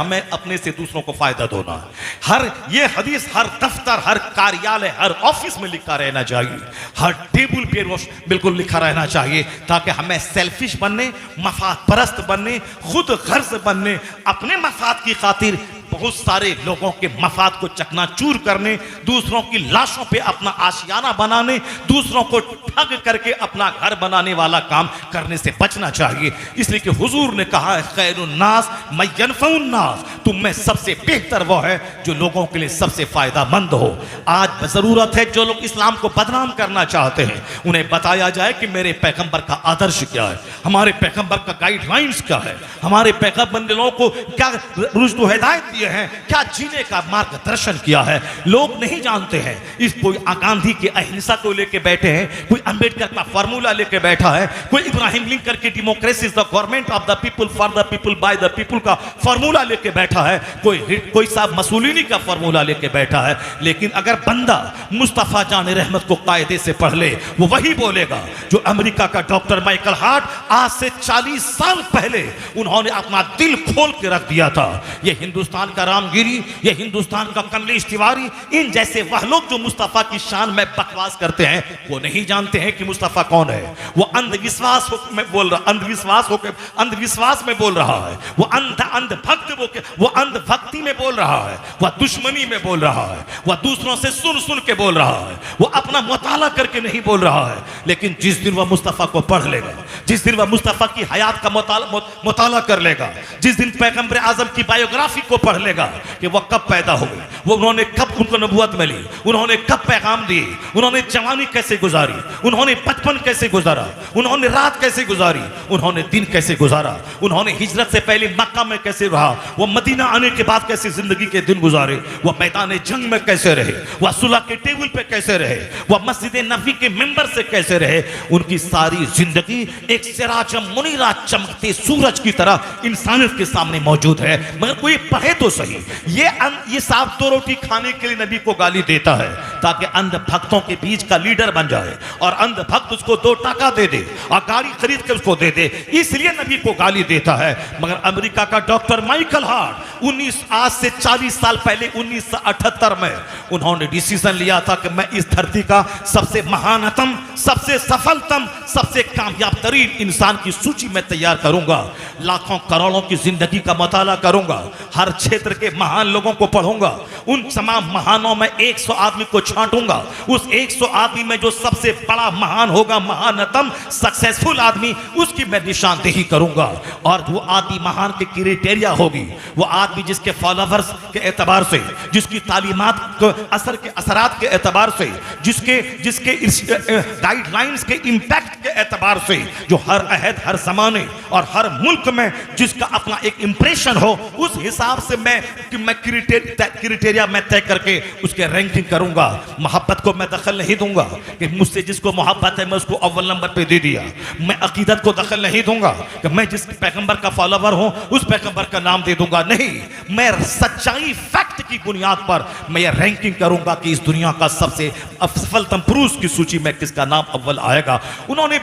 हमें अपने से दूसरों को फायदा देना है। ये हदीस हर दफ्तर, हर कार्यालय, हर ऑफिस में लिखा रहना चाहिए, हर टेबल पे बिल्कुल लिखा रहना चाहिए, ताकि हमें सेल्फिश बनने, मफाद परस्त बनने, खुद गर्ज बनने, अपने मफाद की खातिर बहुत सारे लोगों के मफाद को चकनाचूर करने, दूसरों की लाशों पे अपना आशियाना बनाने, दूसरों को ठग करके अपना घर बनाने वाला काम करने से बचना चाहिए। इसलिए कि हुजूर ने कहा है, खैरुन्नास मय्यनफउन्नास, तुम में सबसे बेहतर वो है जो लोगों के लिए सबसे फायदामंद हो। आज जरूरत है जो लोग इस्लाम को बदनाम करना चाहते हैं, उन्हें बताया जाए कि मेरे पैगंबर का आदर्श क्या है, हमारे पैगंबर का गाइडलाइंस क्या है, हमारे पैगंबर ने लोगों को क्या रुश्द व हिदायत दिए हैं, क्या जीने का मार्गदर्शन किया है। लोग नहीं जानते हैं। इस कोई गांधी के अहिंसा को लेके बैठे हैं, कोई अंबेडकर का फार्मूला लेके बैठा है, कोई इब्राहिम लिंकन के democracy is the government of the people for the people by the people का फार्मूला लेके बैठा है, कोई साहब मसूलिनी का फार्मूला लेके बैठा है। लेकिन अगर बंदा मुस्तफा जान रहमत को कायदे से पढ़ ले, वो वही बोलेगा जो अमेरिका का डॉक्टर माइकल हार्ट आज से 40 साल पहले उन्होंने अपना दिल खोल के रख दिया था। ये हिंदुस्तान का रामगिरी, ये हिंदुस्तान का कमलेश तिवारी, इन जैसे वह लोग जो मुस्तफा की शान में बकवास करते हैं, वो नहीं जानते हैं कि मुस्तफा कौन है। वो अंधविश्वास में बोल रहा, अंधविश्वास में बोल रहा है, वो वो अंधभक्ति में बोल रहा है, वह दुश्मनी में बोल रहा है, वह दूसरों से सुन के बोल रहा है, वो अपना मुताला करके नहीं बोल रहा है। लेकिन जिस दिन वह मुस्तफा को पढ़ लेगा, जिस दिन वह मुस्तफा की हयात का मुताला कर लेगा, जिस दिन पैगंबर आजम की बायोग्राफी को पढ़ लेगा कि वह कब पैदा हुए, वो उन्होंने कब उनको नबूवत मिली, उन्होंने कब पैगाम दिए, उन्होंने जवानी कैसे गुजारी, उन्होंने बचपन कैसे गुजारा, उन्होंने रात कैसे गुजारी, उन्होंने दिन कैसे गुजारा, उन्होंने हिजरत से पहले मक्का में कैसे रहा, वो मदीना आने के बाद कैसे जिंदगी के दिन गुजारे, वह मैदान जंग में कैसे रहे, वह सुलह के टेबल पे कैसे रहे, वह मस्जिद नबी के मिंबर से कैसे रहे। उनकी सारी जिंदगी एक सिराज मुनीरा चमकते सूरज की तरह इंसानियत के सामने मौजूद है। मगर कोई पढ़े तो सही। ये साफ दो रोटी खाने के लिए नबी को गाली देता है ताकि अंध भक्तों के बीच का लीडर बन जाए, और अंध भक्त उसको 2 टका दे दे और गाड़ी खरीद के उसको दे दे, इसलिए नबी को गाली देता है। मगर अमेरिका का डॉक्टर माइकल हार्ट आज से 40 साल पहले 1978 में उन्होंने डिसीजन लिया था कि मैं इस धरती का सबसे महानतम, सबसे सफलतम, सबसे कामयाब तरीन इंसान की सूची में तैयार करूंगा। लाखों करोड़ों की जिंदगी का मुताला करूंगा, हर क्षेत्र के महान लोगों को पढ़ूंगा, उन तमाम महानों में 100 आदमी को छांटूंगा, उस 100 आदमी में जो सबसे बड़ा महान होगा, महानतम सक्सेसफुल आदमी, उसकी मैं निशानदेही करूंगा। और वो आदमी महान के क्राइटेरिया होगी, वो आदमी जिसके फॉलोवर्स के एतबार से, जिसकी तालीमात के असर के असरात के एतबार से, जिसके गाइडलाइंस के इम्पैक्ट के एतबार से, जो हर अहद, हर जमाने और हर मुल्क में जिसका अपना एक इंप्रेशन हो, उस हिसाब से मैं क्राइटेरिया मैं तय करके उसके रैंकिंग करूंगा। मोहब्बत को मैं दखल नहीं दूंगा कि मुझसे जिसको मोहब्बत है मैं उसको अव्वल नंबर पे दे दिया। मैं अकीदत को दखल नहीं दूंगा कि मैं जिस पैगंबर का फॉलोवर हूं उस पैगंबर का नाम दे दूंगा। नहीं, मैं सच्चाई, फैक्ट की बुनियाद पर मैं ये रैंकिंग करूंगा कि इस दुनिया का सबसे सफलतम पुरुष की सूची में किसका नाम अव्वल आएगा। उन्होंने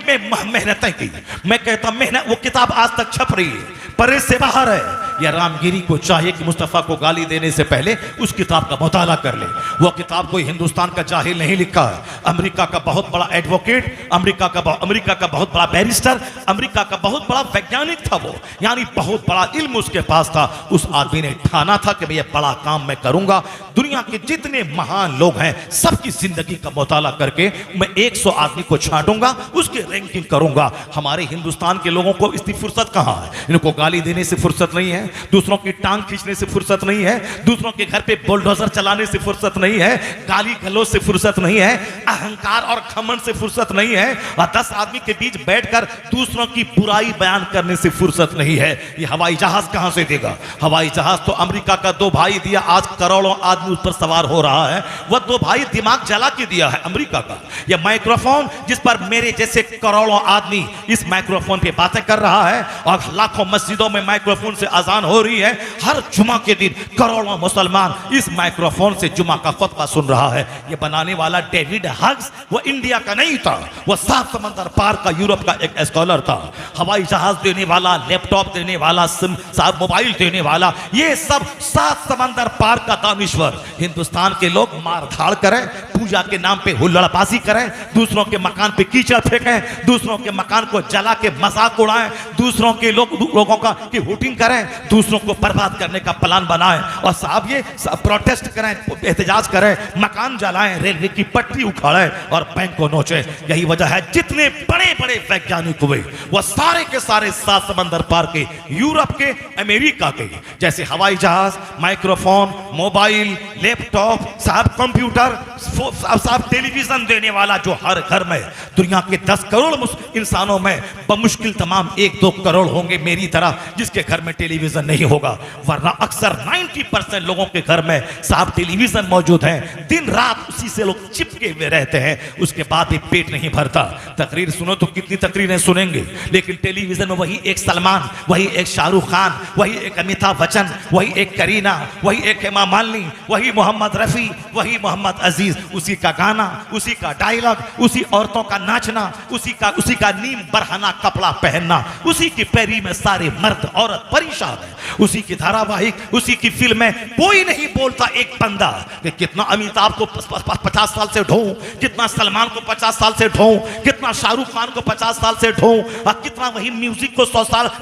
मेहनतें की, मैं कहता मेहनत, वो किताब आज तक छप रही है, परे से बाहर है। या रामगिरी को चाहिए कि मुस्तफ़ा को गाली देने से पहले उस किताब का मुताला कर ले। वो किताब कोई हिंदुस्तान का जाहिल नहीं लिखा है, अमेरिका का बहुत बड़ा एडवोकेट, अमेरिका का बहुत बड़ा बैरिस्टर, अमेरिका का बहुत बड़ा वैज्ञानिक था वो, यानी बहुत बड़ा इल्म उसके पास था। उस आदमी ने ठाना था कि मैं ये बड़ा काम मैं करूंगा, दुनिया के जितने महान लोग हैं सबकी जिंदगी का मुताला करके मैं 100 आदमी को छांटूंगा, उसकी रैंकिंग करूंगा। हमारे हिंदुस्तान के लोगों को इतनी फुर्सत कहां है, इनको गाली देने से फुर्सत नहीं है, दूसरों की टांग खींचने से फुर्सत नहीं है, दूसरों के घर पे बुलडोजर चलाने से फुर्सत नहीं है, गाली गलौज से फुर्सत नहीं है, अहंकार और घमंड से फुर्सत नहीं है, और 10 आदमी के बीच बैठकर दूसरों की बुराई बयान करने से फुर्सत नहीं है। ये हवाई जहाज कहां से देगा? हवाई जहाज तो अमेरिका का 2 भाई दिया, आज 5 करोड़ों आदमी उस पर सवार हो रहा है। वह तो भाई दिमाग जला के दिया है अमेरिका का। यह माइक्रोफोन जिस पर मेरे जैसे करोड़ों आदमी इस माइक्रोफोन पे बातें कर रहा है और लाखों मस्जिदों में माइक्रोफोन से अजान हो रही है। हर जुमा के दिन करोड़ों मुसलमान इस माइक्रोफोन से जुमा का खुतबा सुन रहा है। यह बनाने वाला डेविड हग्स वो इंडिया का नहीं था, वह 7 समंदर पार का यूरोप का एक स्कॉलर था। हवाई जहाज देने वाला, लैपटॉप देने वाला, साहब मोबाइल देने वाला, ये सब 7 समंदर पार का दानिश्वर। हिंदुस्तान के लोग मारधाड़ करें, पूजा के नाम पे हुल्लड़बाजी करें, दूसरों के मकान पे कीचड़ फेंकें, दूसरों के मकान को जला के मजाक उड़ाएं, दूसरों के लोगों का की हुटिंग करें, दूसरों को बर्बाद करने का प्लान बनाएं और साहब ये प्रोटेस्ट करें, एहतजाज करें, मकान जलाएं, रेलवे की पटरी उखाड़ें और बैंक को नोचें। यही वजह है जितने बड़े बड़े वैज्ञानिक हुए वह सारे के सारे 7 समंदर पार के, यूरोप के, अमेरिका के। जैसे हवाई जहाज, माइक्रोफोन, मोबाइल, लैपटॉप, साहब कंप्यूटर, साहब टेलीविजन देने वाला जो हर घर में, दुनिया के 10 करोड़ इंसानों में बमुश्किल तमाम 1-2 करोड़ होंगे मेरी तरह जिसके घर में टेलीविजन नहीं होगा, वरना अक्सर 90% लोगों के घर में साहब टेलीविजन मौजूद है। दिन रात उसी से लोग चिपके हुए रहते हैं, उसके बाद भी पेट नहीं भरता। तकरीर सुनो तो कितनी तकरीरें सुनेंगे, लेकिन टेलीविजन में वही एक सलमान, वही एक शाहरुख खान, वही एक अमिताभ बच्चन, वही एक करीना, वही एक हेमा मालिनी, वही मोहम्मद रफी, वही मोहम्मद अजीज, उसी का गाना, उसी का डायलॉग, उसी औरतों का नाचना, उसी का नीम बरहना कपड़ा पहनना, उसी की पैरी में सारे मर्द औरत परेशान है, उसी की धारावाहिक, उसी की फिल्में। कोई नहीं बोलता एक बंदा कि कितना अमिताभ को 50 साल से ढोऊं, कितना सलमान को 50 साल से ढोऊं, कितना शाहरुख खान को 50 साल से ढोऊं, और कितना वही म्यूजिक को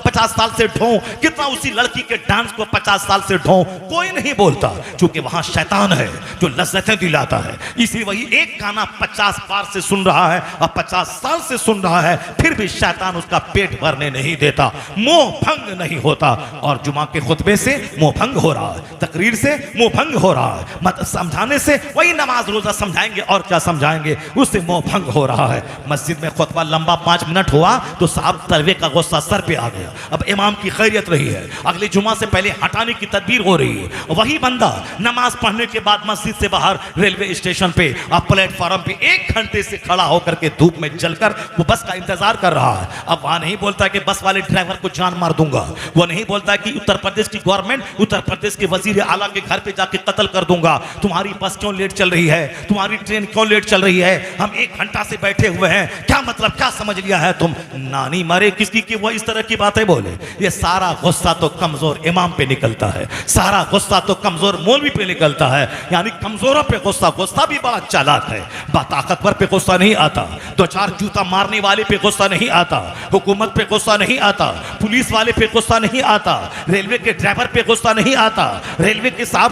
50 साल से ढोऊं, कितना उसी लड़की के डांस को 50 साल से ढोऊं। कोई नहीं बोलता, क्योंकि वहां शैतान है जो लज्जतें दिलाता है। इसी वही एक गाना 50 बार से सुन रहा है और 50 साल से सुन रहा है, फिर भी शैतान उसका पेट भरने नहीं देता, मोह भंग नहीं होता। और जुमा के खुतबे से मोह भंग हो रहा है, तकरीर से मोह भंग हो रहा है, मत समझाने से, वही नमाज रोजा समझाएंगे और क्या समझाएंगे, उससे मोह भंग हो रहा है। मस्जिद में खुतबा लंबा 5 मिनट हुआ तो साहब तलवे का गुस्सा सर पे आ गया। अब इमाम की खैरियत रही है, अगले जुमा से पहले हटाने की तदबीर हो रही है। वही बंदा नमाज पढ़ने के बाद मस्जिद से बाहर रेलवे स्टेशन पे अब प्लेटफॉर्म पे 1 घंटे से खड़ा होकर के धूप में जलकर वो बस का इंतजार कर रहा है। अब वहां नहीं बोलता कि बस वाले ड्राइवर को जान मार दूंगा, वो नहीं बोलता कि उत्तर प्रदेश की गवर्नमेंट, उत्तर प्रदेश के वजीर आला के घर पे जाके कत्ल कर दूंगा, तुम्हारी बस क्यों लेट चल रही है, तुम्हारी ट्रेन क्यों लेट चल रही है, हम 1 घंटा से बैठे हुए हैं, क्या मतलब, क्या समझ लिया है तुम, नानी मरे किसकी की वो इस तरह की बातें बोले। ये सारा गुस्सा तो कमजोर इमाम पे निकलता है, सारा गुस्सा तो कमजोर मौलवी पे निकलता है। यानी कमजोरों पे गुस्सा, गुस्सा भी बड़ा चालाक है, ताकतवर पे गुस्सा नहीं आता, 2-4 जूता मारने वाले पे गुस्सा नहीं आता, हुकूमत पे गुस्सा नहीं आता, पुलिस वाले पे गुस्सा नहीं आता, रेलवे के ड्राइवर पे गुस्सा नहीं आता, रेलवे के साहब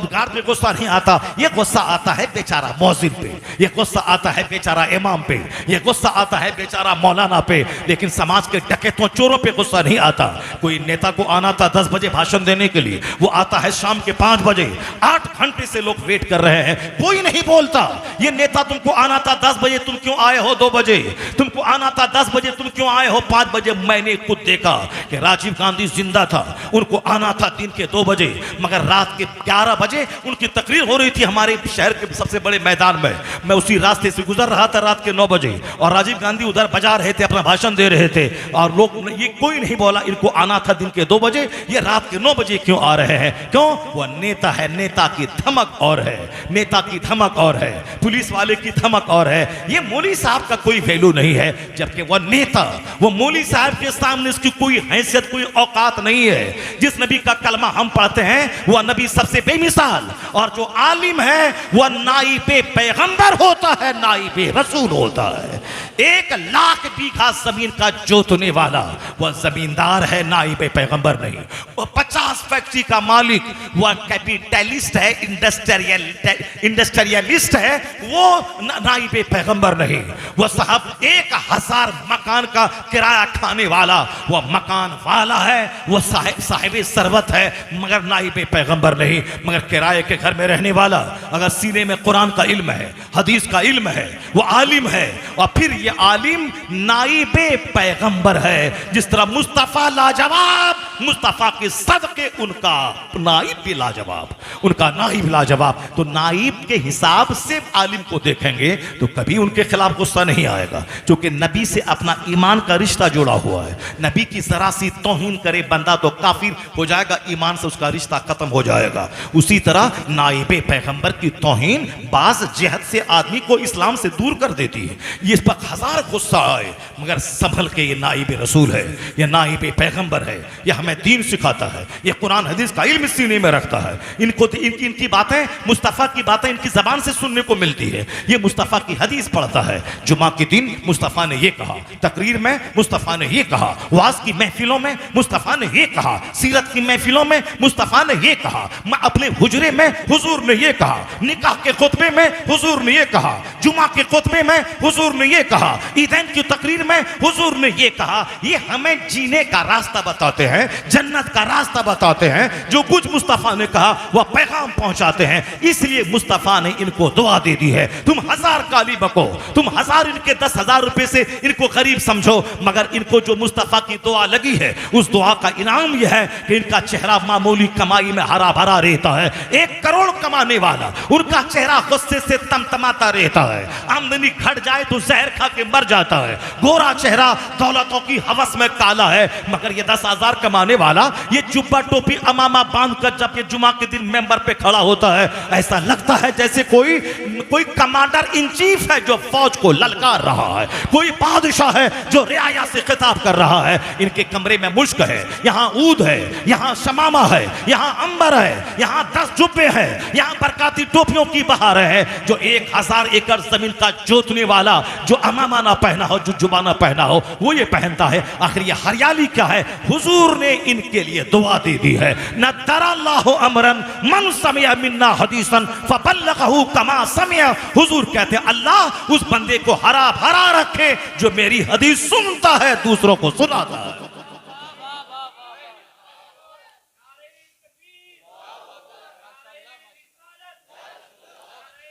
गार्ड पे गुस्सा नहीं आता। ये गुस्सा आता है बेचारा मौजिन पे, ये गुस्सा आता है बेचारा इमाम पे, ये गुस्सा आता है बेचारा मौलाना पे, लेकिन समाज के डकैतों चोरों पे गुस्सा नहीं आता। कोई नेता को आना था 10 बजे भाषण देने के लिए, वो आता है शाम के 5 बजे, 8 घंटे से लोग वेट कर रहे हैं, कोई नहीं बोलता। ये नेता तुमको आना था 10 बजे, तुम क्यों आए हो 2 बजे, तुमको आना था 10 बजे, तुम क्यों आए हो 5 बजे। मैंने खुद देखा कि राजीव गांधी जिंदा था, उनको आना था दिन के 2 बजे, मगर रात के 11 बजे उनकी तकरीर हो रही थी हमारे शहर के सबसे बड़े मैदान में। मैं उसी रास्ते से गुजर रहा था रात के 9 बजे और राजीव गांधी उधर बजा रहे थे, अपना भाषण दे रहे थे, और लोग ये कोई नहीं बोला इनको आना था दिन के 2 बजे, ये रात के 9 बजे क्यों आ रहे हैं। क्यों? वो नेता है, नेता की धमक और है, नेता की धमक और है, पुलिस वाले की धमक और है। ये मौलवी साहब का कोई वैल्यू नहीं है, जबकि वो नेता, वो मौलवी साहब के सामने इसकी कोई हैसियत, कोई औकात नहीं है। जिस नबी का कलमा हम पढ़ते हैं वह नबी सबसे बेमिसाल, और जो आलिम है वह नाइबे पैगंबर होता है, नाइबे रसूल होता है। 1 लाख बीघा जमीन का जोतने वाला वह जमींदार है, नाइबे पैगंबर नहीं। वह 50 फैक्ट्री का मालिक, वह कैपिटलिस्ट है, इंडस्ट्रियलिस्ट है, वो नाइबे पैगंबर नहीं। वह साहब 1000 मकान का किराया खाने वाला वह मकान वाला है, वह साहिब सरवत है, मगर नाइबे पैगंबर नहीं। मगर किराए के घर में रहने वाला, अगर सीने में कुरान का इल्म है, हदीस का इल्म है, वह आलिम है, और फिर ये आलिम नाइबे पैगंबर है। जिस तरह मुस्तफ़ा लाजवाब, मुस्तफ़ा के सदके उनका नाइब भी लाजवाब, उनका नाइब लाजवाब। तो नाइब के हिसाब से आलिम को देखेंगे तो कभी उनके खिलाफ गुस्सा नहीं आएगा, क्योंकि नबी से अपना ईमान का रिश्ता जुड़ा हुआ है। नबी की जरा सी तौहीन करे बंदा तो काफिर हो जाएगा, ईमान से उसका रिश्ता खत्म हो जाएगा। उसी तरह नाइबे पैगंबर की तौहीन बाज जहत से आदमी को इस्लाम से दूर कर देती है। ये इस पर हजार गुस्सा आए मगर संभल के, ये नाइबे रसूल है, ये नाइबे पैगंबर है, ये हमें दीन सिखाता है, ये कुरान हदीस का इल्म सीने में रखता है। इनको इनकी बातें, मुस्तफ़ा की बातें इनकी जबान से सुनने को मिलती है। ये मुस्तफ़ा की हदीस पढ़ता है, जुमा के दिन मुस्तफ़ा ने ये कहा, तकरीर में मुस्तफ़ा ने ये कहा, वाज की महफिलों में मुस्तफ़ा ने ये कहा, सीरत की महफिलों में मुस्तफ़ा ने ये कहा, अपने हुजरे में हुजूर ने ये कहा, निकाह के खुतबे में हुजूर ने ये कहा, जुमा के खुतबे में हुजूर ने ये कहा, ईदैन की तकरीर में हुजूर ने ये कहा। ये हमें जीने का रास्ता बताते हैं, जन्नत का रास्ता बताते हैं। जो कुछ मुस्तफ़ा ने कहा वह पैगाम पहुंचाते हैं। इसलिए मुस्तफ़ा ने इनको दुआ दे दी है। तुम हजार काली बको, तुम हजार इनके 10,000 रुपए से इनको गरीब समझो, मगर इनको जो मुस्तफ़ा की दुआ लगी है उस दुआ का इनाम यह है कि इनका चेहरा मामूली कमाई में हरा भरा रहता है। 1 करोड़ कमाने वाला, उनका चेहरा गुस्से से तमतमाता रहता है। आमदनी घट जाए तो जहर खा के मर जाता है। गोरा चेहरा दौलतों की हवस में काला है, मगर ये 10,000 कमाने वाला ये जुब्बा टोपी अमामा बांध कर जब ये जुमा के दिन मेंबर पे खड़ा होता है, ऐसा लगता है जैसे कोई कमांडर इन चीफ है जो फौज को ललकार रहा है, कोई बादशाह है जो रियाया से खिताब कर रहा है। इनके कमरे में मुश्क है, यहाँ ऊद है, यहाँ शमामा है, यहाँ अंबर है, यहाँ 10 जुब्बे हैं, यहाँ बरकाती टोपियों की बहार है। जो 1000 एकड़ जमीन का जोतने वाला जो अमामा ना पहना हो, जो जुबा ना पहना हो, वो ये पहनता है। आखिर ये हरियाली क्या है? हुजूर ने इनके लिए दुआ दे दी है। न दरल्लाहु अमरन मन समिया मिन्ना हदीसन फबल्लगहु कमा समिया। हुजूर कहते हैं अल्लाह उस बंदे को हरा भरा रखे जो मेरी हदीस सुनता है, दूसरों को सुनाता है।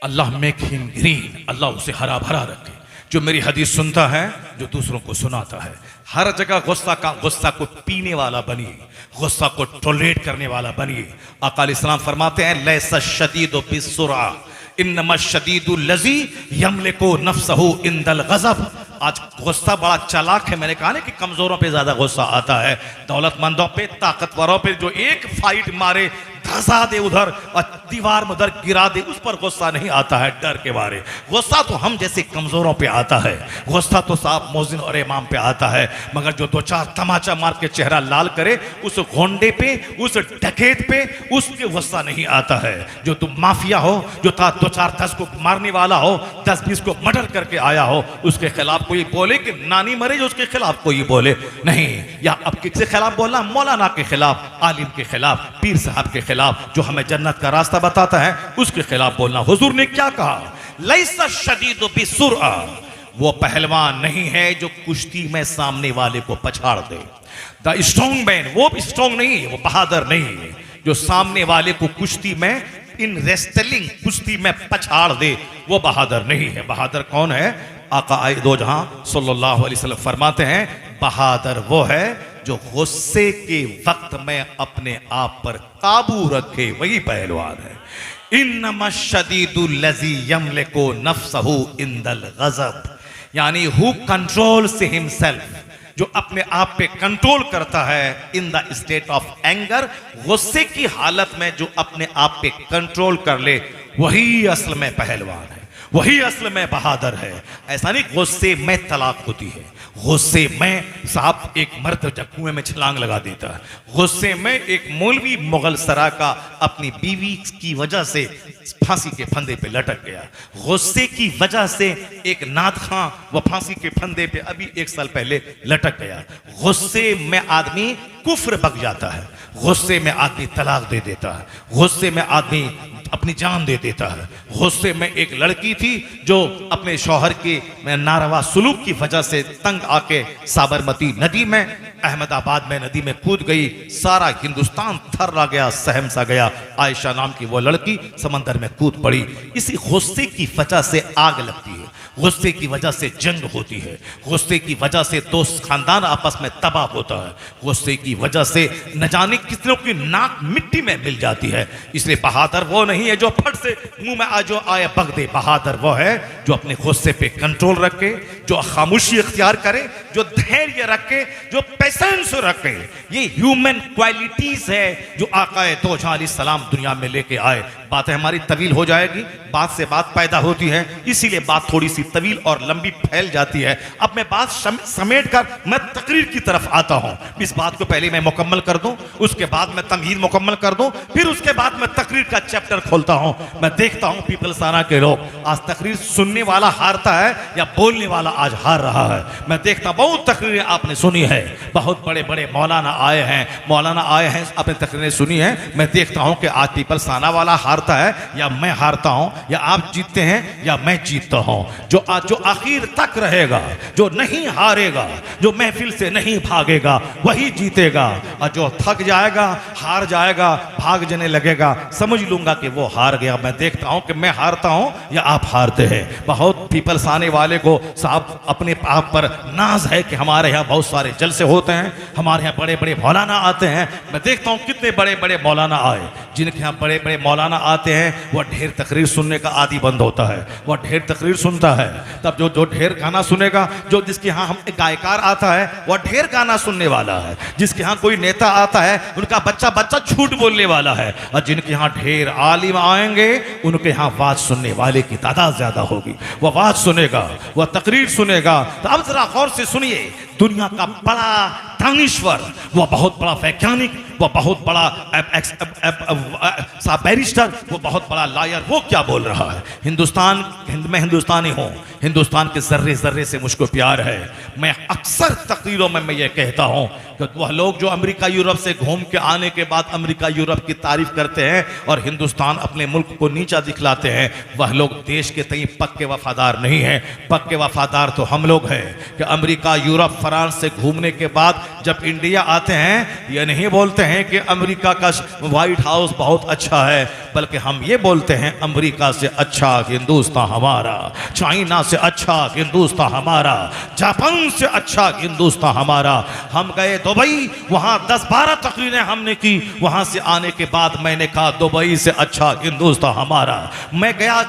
अल्लाह मेक हिम ग्रीन, अल्लाह उसे हरा भरा रखे जो मेरी हदीस सुनता है, जो दूसरों को सुनाता है। हर जगह गुस्सा को पीने वाला बनिए, गुस्सा को टॉलरेट करने वाला बनिए। आका अलैहिस्सलाम फरमाते हैं लैसा शदीदु बिस्सुरा इन्नमा शदीदुल लज़ी यमलिकु नफ्सहु इंदल गज़ब। आज गुस्सा बड़ा चालाक है। मैंने कहा ना कि कमजोरों पे ज्यादा गुस्सा आता है, दौलतमंदों पे, ताकतवरों पे जो एक फाइट मारे, धसा दे उधर और दीवार में उधर गिरा दे, उस पर गुस्सा नहीं आता है डर के बारे। गुस्सा तो हम जैसे कमजोरों पे आता है, गुस्सा तो साहब मोजिन और इमाम पे आता है, मगर जो 2-4 तमाचा मार के चेहरा लाल करे उस गोंडे पे, उस डकैत पे, उसके गुस्सा नहीं आता है। जो तुम माफिया हो, जो 2-4-10 को मारने वाला हो, 10-20 को मर्डर करके आया हो, उसके खिलाफ कोई बोले कि नानी मरे, जो उसके खिलाफ कोई बोले नहीं। या अब किसके खिलाफ बोलना? मौलाना के खिलाफ, आलिम के खिलाफ, पीर साहब के खिलाफ, जो हमें जन्नत का रास्ता बताता है, उसके खिलाफ बोलना। हुजूर ने क्या कहा? लैसा शदीदु बिस्सुरा, वो पहलवान नहीं है जो कुश्ती में सामने वाले को पछाड़ दे। द स्ट्रॉन्ग मैन, वो स्ट्रॉन्ग नहीं है, वो बहादुर नहीं है जो सामने वाले को कुश्ती में, इन रेस्टलिंग कुश्ती में पछाड़ दे, वो बहादुर नहीं है। बहादुर कौन है? आका आए दो जहां सल्लल्लाहु अलैहि वसल्लम फरमाते हैं बहादुर वो है जो गुस्से के वक्त में अपने आप पर काबू रखे, वही पहलवान है। इन्नमा शदीदुल लज़ी यमलिकु नफ्सहु इंदल गज़ब, यानी हु कंट्रोल्स हिमसेल्फ, जो अपने आप पे कंट्रोल करता है in the state of anger, गुस्से की हालत में जो अपने आप पे कंट्रोल कर ले, वही असल में पहलवान है, वही असल में बहादुर है। ऐसा नहीं गुस्से में तलाक होती है, गुस्से में साहब एक मर्द जब कुएं में छलांग लगा देता है, गुस्से में एक मौलवी मुगल सराय का अपनी बीवी की वजह से फांसी के फंदे पे लटक गया, गुस्से की वजह से एक नाथ खां वो फांसी के फंदे पे अभी 1 साल पहले लटक गया। गुस्से में आदमी कुफ्र बक जाता है, गुस्से में आदमी तलाक दे देता है, गुस्से में आदमी अपनी जान दे देता है। गुस्से में एक लड़की थी जो अपने शौहर के नारवा सुलूक की वजह से तंग आके साबरमती नदी में, अहमदाबाद में नदी में कूद गई, सारा हिंदुस्तान थर्रा गया, सहम सा गया। आयशा नाम की वो लड़की समंदर में कूद पड़ी। इसी गुस्से की वजह से आग लगती है, गुस्से की वजह से जंग होती है, गुस्से की वजह से दोस्त खानदान आपस में तबाह होता है, गुस्से की वजह से न जाने कितनों की नाक मिट्टी में मिल जाती है। इसलिए बहादुर वो नहीं है जो फट से मुंह में जो आए बक दे। बहादुर वो है जो अपने गुस्से पे कंट्रोल रखे, जो खामोशी इख्तियार करे, जो धैर्य रखे, जो पेशेंस रखे। ये ह्यूमन क्वालिटीज है जो आकाए दो जहां अलैहिस्सलाम दुनिया में लेके आए। बातें हमारी तवील हो जाएगी, बात से बात पैदा होती है, इसीलिए बात थोड़ी सी तवील और लंबी फैल जाती है। अब मैं बात समेट कर मैं तकरीर की तरफ आता हूं। इस बात को पहले मैं मुकम्मल कर दूं, उसके बाद मैं तमहीद मुकम्मल कर दूं, फिर उसके बाद मैं तकरीर का चैप्टर खोलता हूं। मैं देखता हूं पीपल्साना के लोग आज तकरीर सुनने वाला हारता है या बोलने वाला आज हार रहा है। मैं देखता बहुत तकरीरें आपने सुनी है, बहुत बड़े बड़े मौलाना आए हैं, आपने तकरीरें सुनी है। मैं देखता हूं कि आज पीपल्साना वाला हारता है या मैं हारता हूं, या आप जीतते हैं या मैं जीतता हूं। जो आखिर तक रहेगा, जो नहीं हारेगा, जो महफिल से नहीं भागेगा, वही जीतेगा। और जो थक जाएगा, हार जाएगा, भाग जाने लगेगा, समझ लूंगा कि वो हार गया। मैं देखता हूं कि मैं हारता हूं या आप हारते हैं। बहुत पीपल्स आने वाले को साहब अपने आप पर नाज है कि हमारे यहाँ बहुत सारे जलसे होते हैं, हमारे यहाँ बड़े बड़े मौलाना आते हैं। मैं देखता हूं कितने बड़े बड़े मौलाना आए, जिनके यहाँ बड़े बड़े मौलाना आते हैं वह ढेर तकरीर सुनने का आदी बंद होता है। वह ढेर तकरीर सुनता है, तब जो ढेर गाना सुनेगा, जो जिसके यहाँ हम गायकार आता है वह ढेर गाना सुनने वाला है। जिसके यहाँ कोई नेता आता है उनका बच्चा झूठ बोलने वाला है। और जिनके यहाँ ढेर आलिम आएंगे उनके यहाँ बात सुनने वाले की तादाद ज्यादा होगी। वह बात सुनेगा, वह तकरीर सुनेगा। तो अब जरा गौर से सुनिए, दुनिया का बड़ा दानिश्वर, वह बहुत बड़ा वैज्ञानिक, वह बहुत बड़ा बैरिस्टर, वो बहुत बड़ा लॉयर, वो क्या बोल रहा है। मैं हिंदुस्तानी हूँ, हिंदुस्तान के जर्रे जर्रे से मुझको प्यार है। मैं अक्सर तकरीरों में मैं ये कहता हूँ कि वह लोग जो अमेरिका यूरोप से घूम के आने के बाद अमेरिका यूरोप की तारीफ करते हैं और हिंदुस्तान अपने मुल्क को नीचा दिखलाते हैं, वह लोग देश के तई पक्के वफादार नहीं हैं। पक्के वफादार तो हम लोग हैं कि अमेरिका यूरोप फ्रांस से घूमने के बाद जब इंडिया आते हैं, ये नहीं बोलते हैं कि अमेरिका का व्हाइट हाउस बहुत अच्छा है, बल्कि हम ये बोलते हैं अमेरिका से अच्छा हिंदुस्तान हमारा, चाइना से अच्छा हिंदुस्तान हमारा, जापान से अच्छा हिंदुस्तान हमारा। हम गए दुबई, वहां 10-12 तकरीरें हमने की। वहां से आने के बाद मैंने कहा दुबई से अच्छा हिंदुस्तान हमारा। मैं गया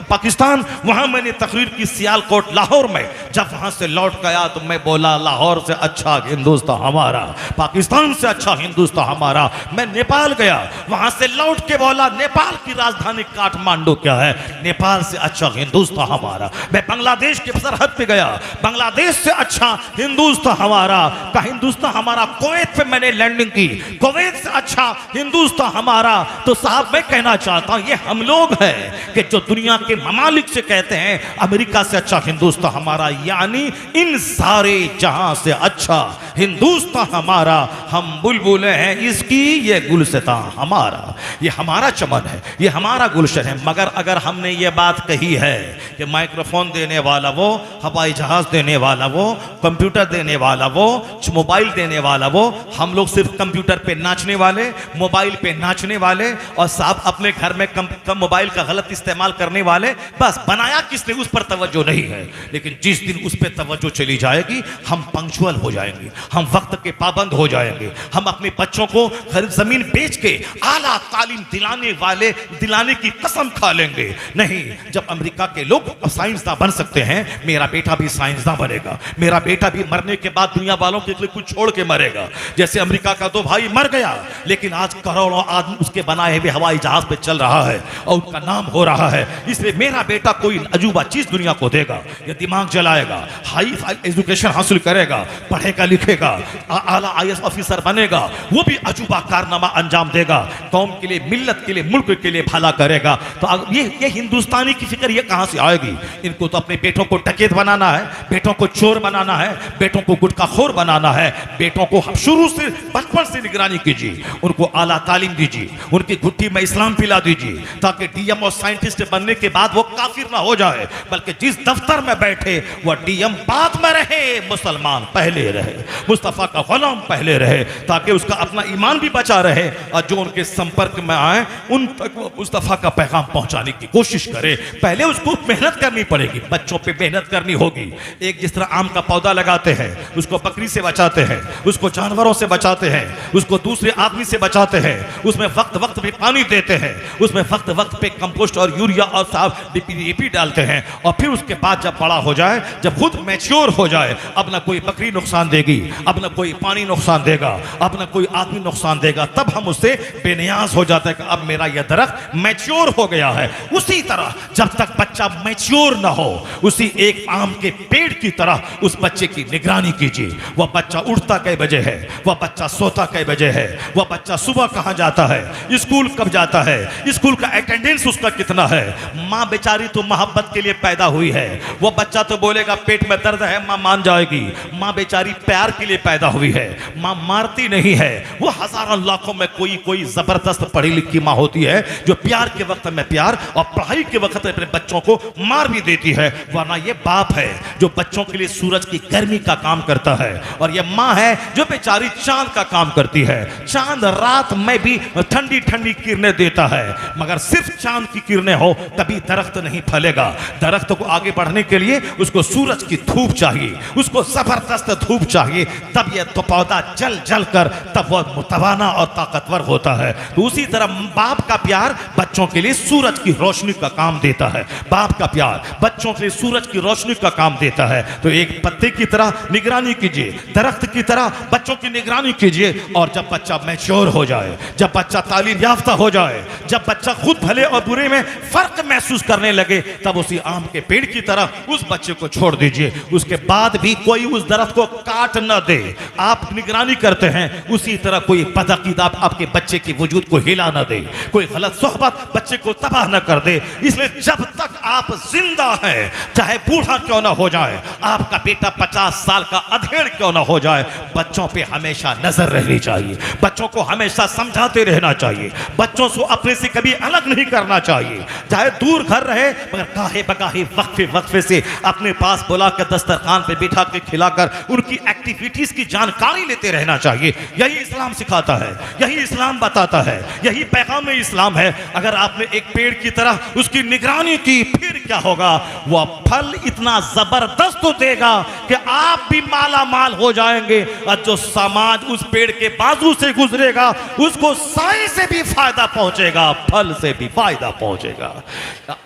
पाकिस्तान, वहां मैंने तकरीर की सियालकोट लाहौर में। जब वहां से लौट गया तो मैं बोला लाहौर से अच्छा हिंदुस्तान हमारा, पाकिस्तान से अच्छा हिंदुस्तान हमारा। मैं नेपाल गया, वहां से लौट के बोला नेपाल की राजधानी काठमांडू क्या है, नेपाल से अच्छा हिंदुस्तान हमारा। मैं बांग्लादेश के सरहद पे गया, बांग्लादेश से अच्छा हिंदुस्तान हमारा का हिंदुस्तान हमारा। कुवैत पे मैंने लैंडिंग की, कुवैत से अच्छा हिंदुस्तान हमारा। तो साहब मैं कहना चाहता हूं ये हम लोग हैं कि जो दुनिया के ममालिक से कहते हैं अमेरिका से अच्छा हिंदुस्तान हमारा, यानी इन सारे जहां से अच्छा हिंदुस्तान हमारा। हम बुलबुलें हैं इसकी, ये गुलसितां हमारा, ये हमारा चमन है, ये हमारा गुलशन है। मगर अगर हमने ये बात कही है कि माइक्रोफोन देने वाला वो, हवाई जहाज देने वाला वो, कंप्यूटर देने वाला वो, मोबाइल देने वाला वो, हम लोग सिर्फ कंप्यूटर पे नाचने वाले, मोबाइल पे नाचने वाले, और साहब अपने घर में कम मोबाइल का गलत इस्तेमाल करने वाले। बस बनाया किसने, उस पर तवज्जो नहीं है। लेकिन जिस दिन उस पर तवज्जो चली जाएगी हम पंक्चुअल हो जाएंगे, हम वक्त के पाबंद हो जाएंगे। हम अपने बच्चों को जमीन बेच के आला तालीम दिलाने की कसम खा लेंगे। नहीं, जब अमेरिका के लोग साइंसदान बन सकते हैं, मेरा बेटा भी साइंसदान बनेगा। मेरा बेटा भी मरने के बाद दुनिया वालों के लिए कुछ छोड़ के मरेगा। जैसे अमेरिका का 2 भाई मर गया, लेकिन आज करोड़ों आदमी उसके बनाए हुए हवाई जहाज पे चल रहा है और उनका नाम हो रहा है। इसलिए मेरा बेटा कोई अजूबा चीज दुनिया को देगा, ये दिमाग जलाएगा, हाई एजुकेशन हासिल करेगा, पढ़ेगा लिखेगा, आला IAS ऑफिसर बनेगा, वो भी अजूबा कारनामा अंजाम देगा, कौम के लिए, मिल्लत के लिए, मुल्क के लिए भला करेगा। तो ये हिंदुस्तानी की फिक्र ये कहां से आएगी। इनको तो अपने बेटों को डकैत बनाना है, बेटों को चोर बनाना है, बेटों को गुटखाखोर बनाना है। बेटों को शुरू से बचपन से निगरानी कीजिए, उनको आला तालीम दीजिए, उनकी घुट्टी में इस्लाम पिला दीजिए, ताकि DM और साइंटिस्ट बनने के बाद वो काफिर ना हो जाए, बल्कि जिस दफ्तर में बैठे वह DM बाद में रहे, मुसलमान पहले रहे, मुस्तफा का गुलाम पहले रहे, ताकि उसका अपना ईमान भी बचा रहे और जो उनके संपर्क में आए उन तक वो मुस्तफा का पैगाम पहुंचाने की कोशिश करे। पहले उसको मेहनत करनी पड़ेगी, बच्चों पे मेहनत करनी होगी। एक जिस तरह आम का पौधा लगाते हैं, उसको बकरी से बचाते हैं, उसको जानवरों से बचाते हैं, उसको दूसरे आदमी से बचाते हैं, उसमें वक्त वक्त पे पानी देते हैं, उसमें वक्त वक्त पे कंपोस्ट और यूरिया और साफ डीपी डालते हैं, और फिर उसके बाद जब बड़ा हो जाए, जब खुद मैच्योर हो जाए, अब ना कोई बकरी नुकसान देगी, अब ना कोई पानी नुकसान देगा, अब ना कोई आदमी नुकसान देगा, तब हम उससे बेनियाज हो जाते हैं कि अब मेरा यह दरख्त मैच्योर हो गया है। उसी तरह जब तक बच्चा मैच्योर ना हो, उसी एक आम के पेड़ की तरह उस बच्चे की निगरानी कीजिए। वह बच्चा उठता कै बजे है, वह बच्चा सोता कै बजे है, वह बच्चा सुबह कहाँ जाता है, स्कूल कब जाता है, स्कूल का अटेंडेंस उसका कितना है। माँ बेचारी तो मोहब्बत के लिए पैदा हुई है, वह बच्चा तो बोलेगा पेट में दर्द है, माँ मान जाएगी। माँ बेचारी प्यार के लिए पैदा हुई है, माँ मारती नहीं है। वो हजारों लाखों में कोई जबरदस्त पढ़ी लिखी माँ होती है जो प्यार के वक्त में प्यार और पढ़ाई के वक्त में अपने बच्चों को मार भी देती है। वरना ये बाप है जो बच्चों के लिए सूरज की गर्मी का काम करता है, और ये माँ है जो बेचारी चांद का काम करती है। चांद रात में भी ठंडी ठंडी किरणें देता है, मगर सिर्फ चांद की किरणें हो तभी दरख्त नहीं फलेगा। दरख्त को आगे बढ़ने के लिए उसको सूरज की धूप चाहिए, उसको जबरदस्त धूप चाहिए, तब यह तो पौधा जल जल कर तब वह मुतवाना और ताकतवर होता है। तो उसी तरह बाप का प्यार बच्चों के लिए सूरज की रोशनी का काम देता है। बाप का प्यार बच्चों के लिए सूरज की रोशनी का काम देता है। तो एक पत्ते की तरह निगरानी कीजिए, दरख्त की तरह बच्चों की निगरानी कीजिए, और जब बच्चा मैच्योर हो जाए, जब बच्चा तालीम याफ्ता हो जाए, जब बच्चा खुद भले और बुरे में फर्क महसूस करने लगे, तब उसी आम के पेड़ की तरह उस बच्चे को छोड़ दीजिए। उसके बाद भी कोई उस दरख्त को काट न दे। आप निगरानी करते हैं, उसी तरह कोई बदअकीदा आपके बच्चे के वजूद को हिला न दे, कोई गलत सोहबत बच्चे को तबाह न कर दे। इसलिए जब तक आप जिंदा हैं, चाहे बूढ़ा क्यों ना हो जाए, आपका बेटा 50 साल का अधेड़ क्यों ना हो जाए, बच्चों पे हमेशा नजर रहनी चाहिए, बच्चों को हमेशा समझाते रहना चाहिए, बच्चों को अपने से कभी अलग नहीं करना चाहिए। चाहे दूर घर रहे, मगर काहे बकाहे वक्फे वक्फे से अपने पास बुला कर दस्तरखान पे बिठा के खिलाकर उनकी एक्टिविटीज की जानकारी लेते रहना चाहिए। यही इस्लाम सिखाता है, यही इस्लाम बताता है, यही पैगाम इस्लाम है। अगर आपने एक पेड़ की तरह उसकी निगरानी की, फिर क्या होगा, वह फल इतना जबरदस्त देगा कि आप भी माला माल हो जाएंगे, और जो समाज उस पेड़ के बाजू से गुजरेगा उसको साए से भी फायदा पहुंचेगा, फल से भी फायदा पहुंचेगा।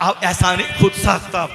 अब ऐसा नहीं खुद साख्ता।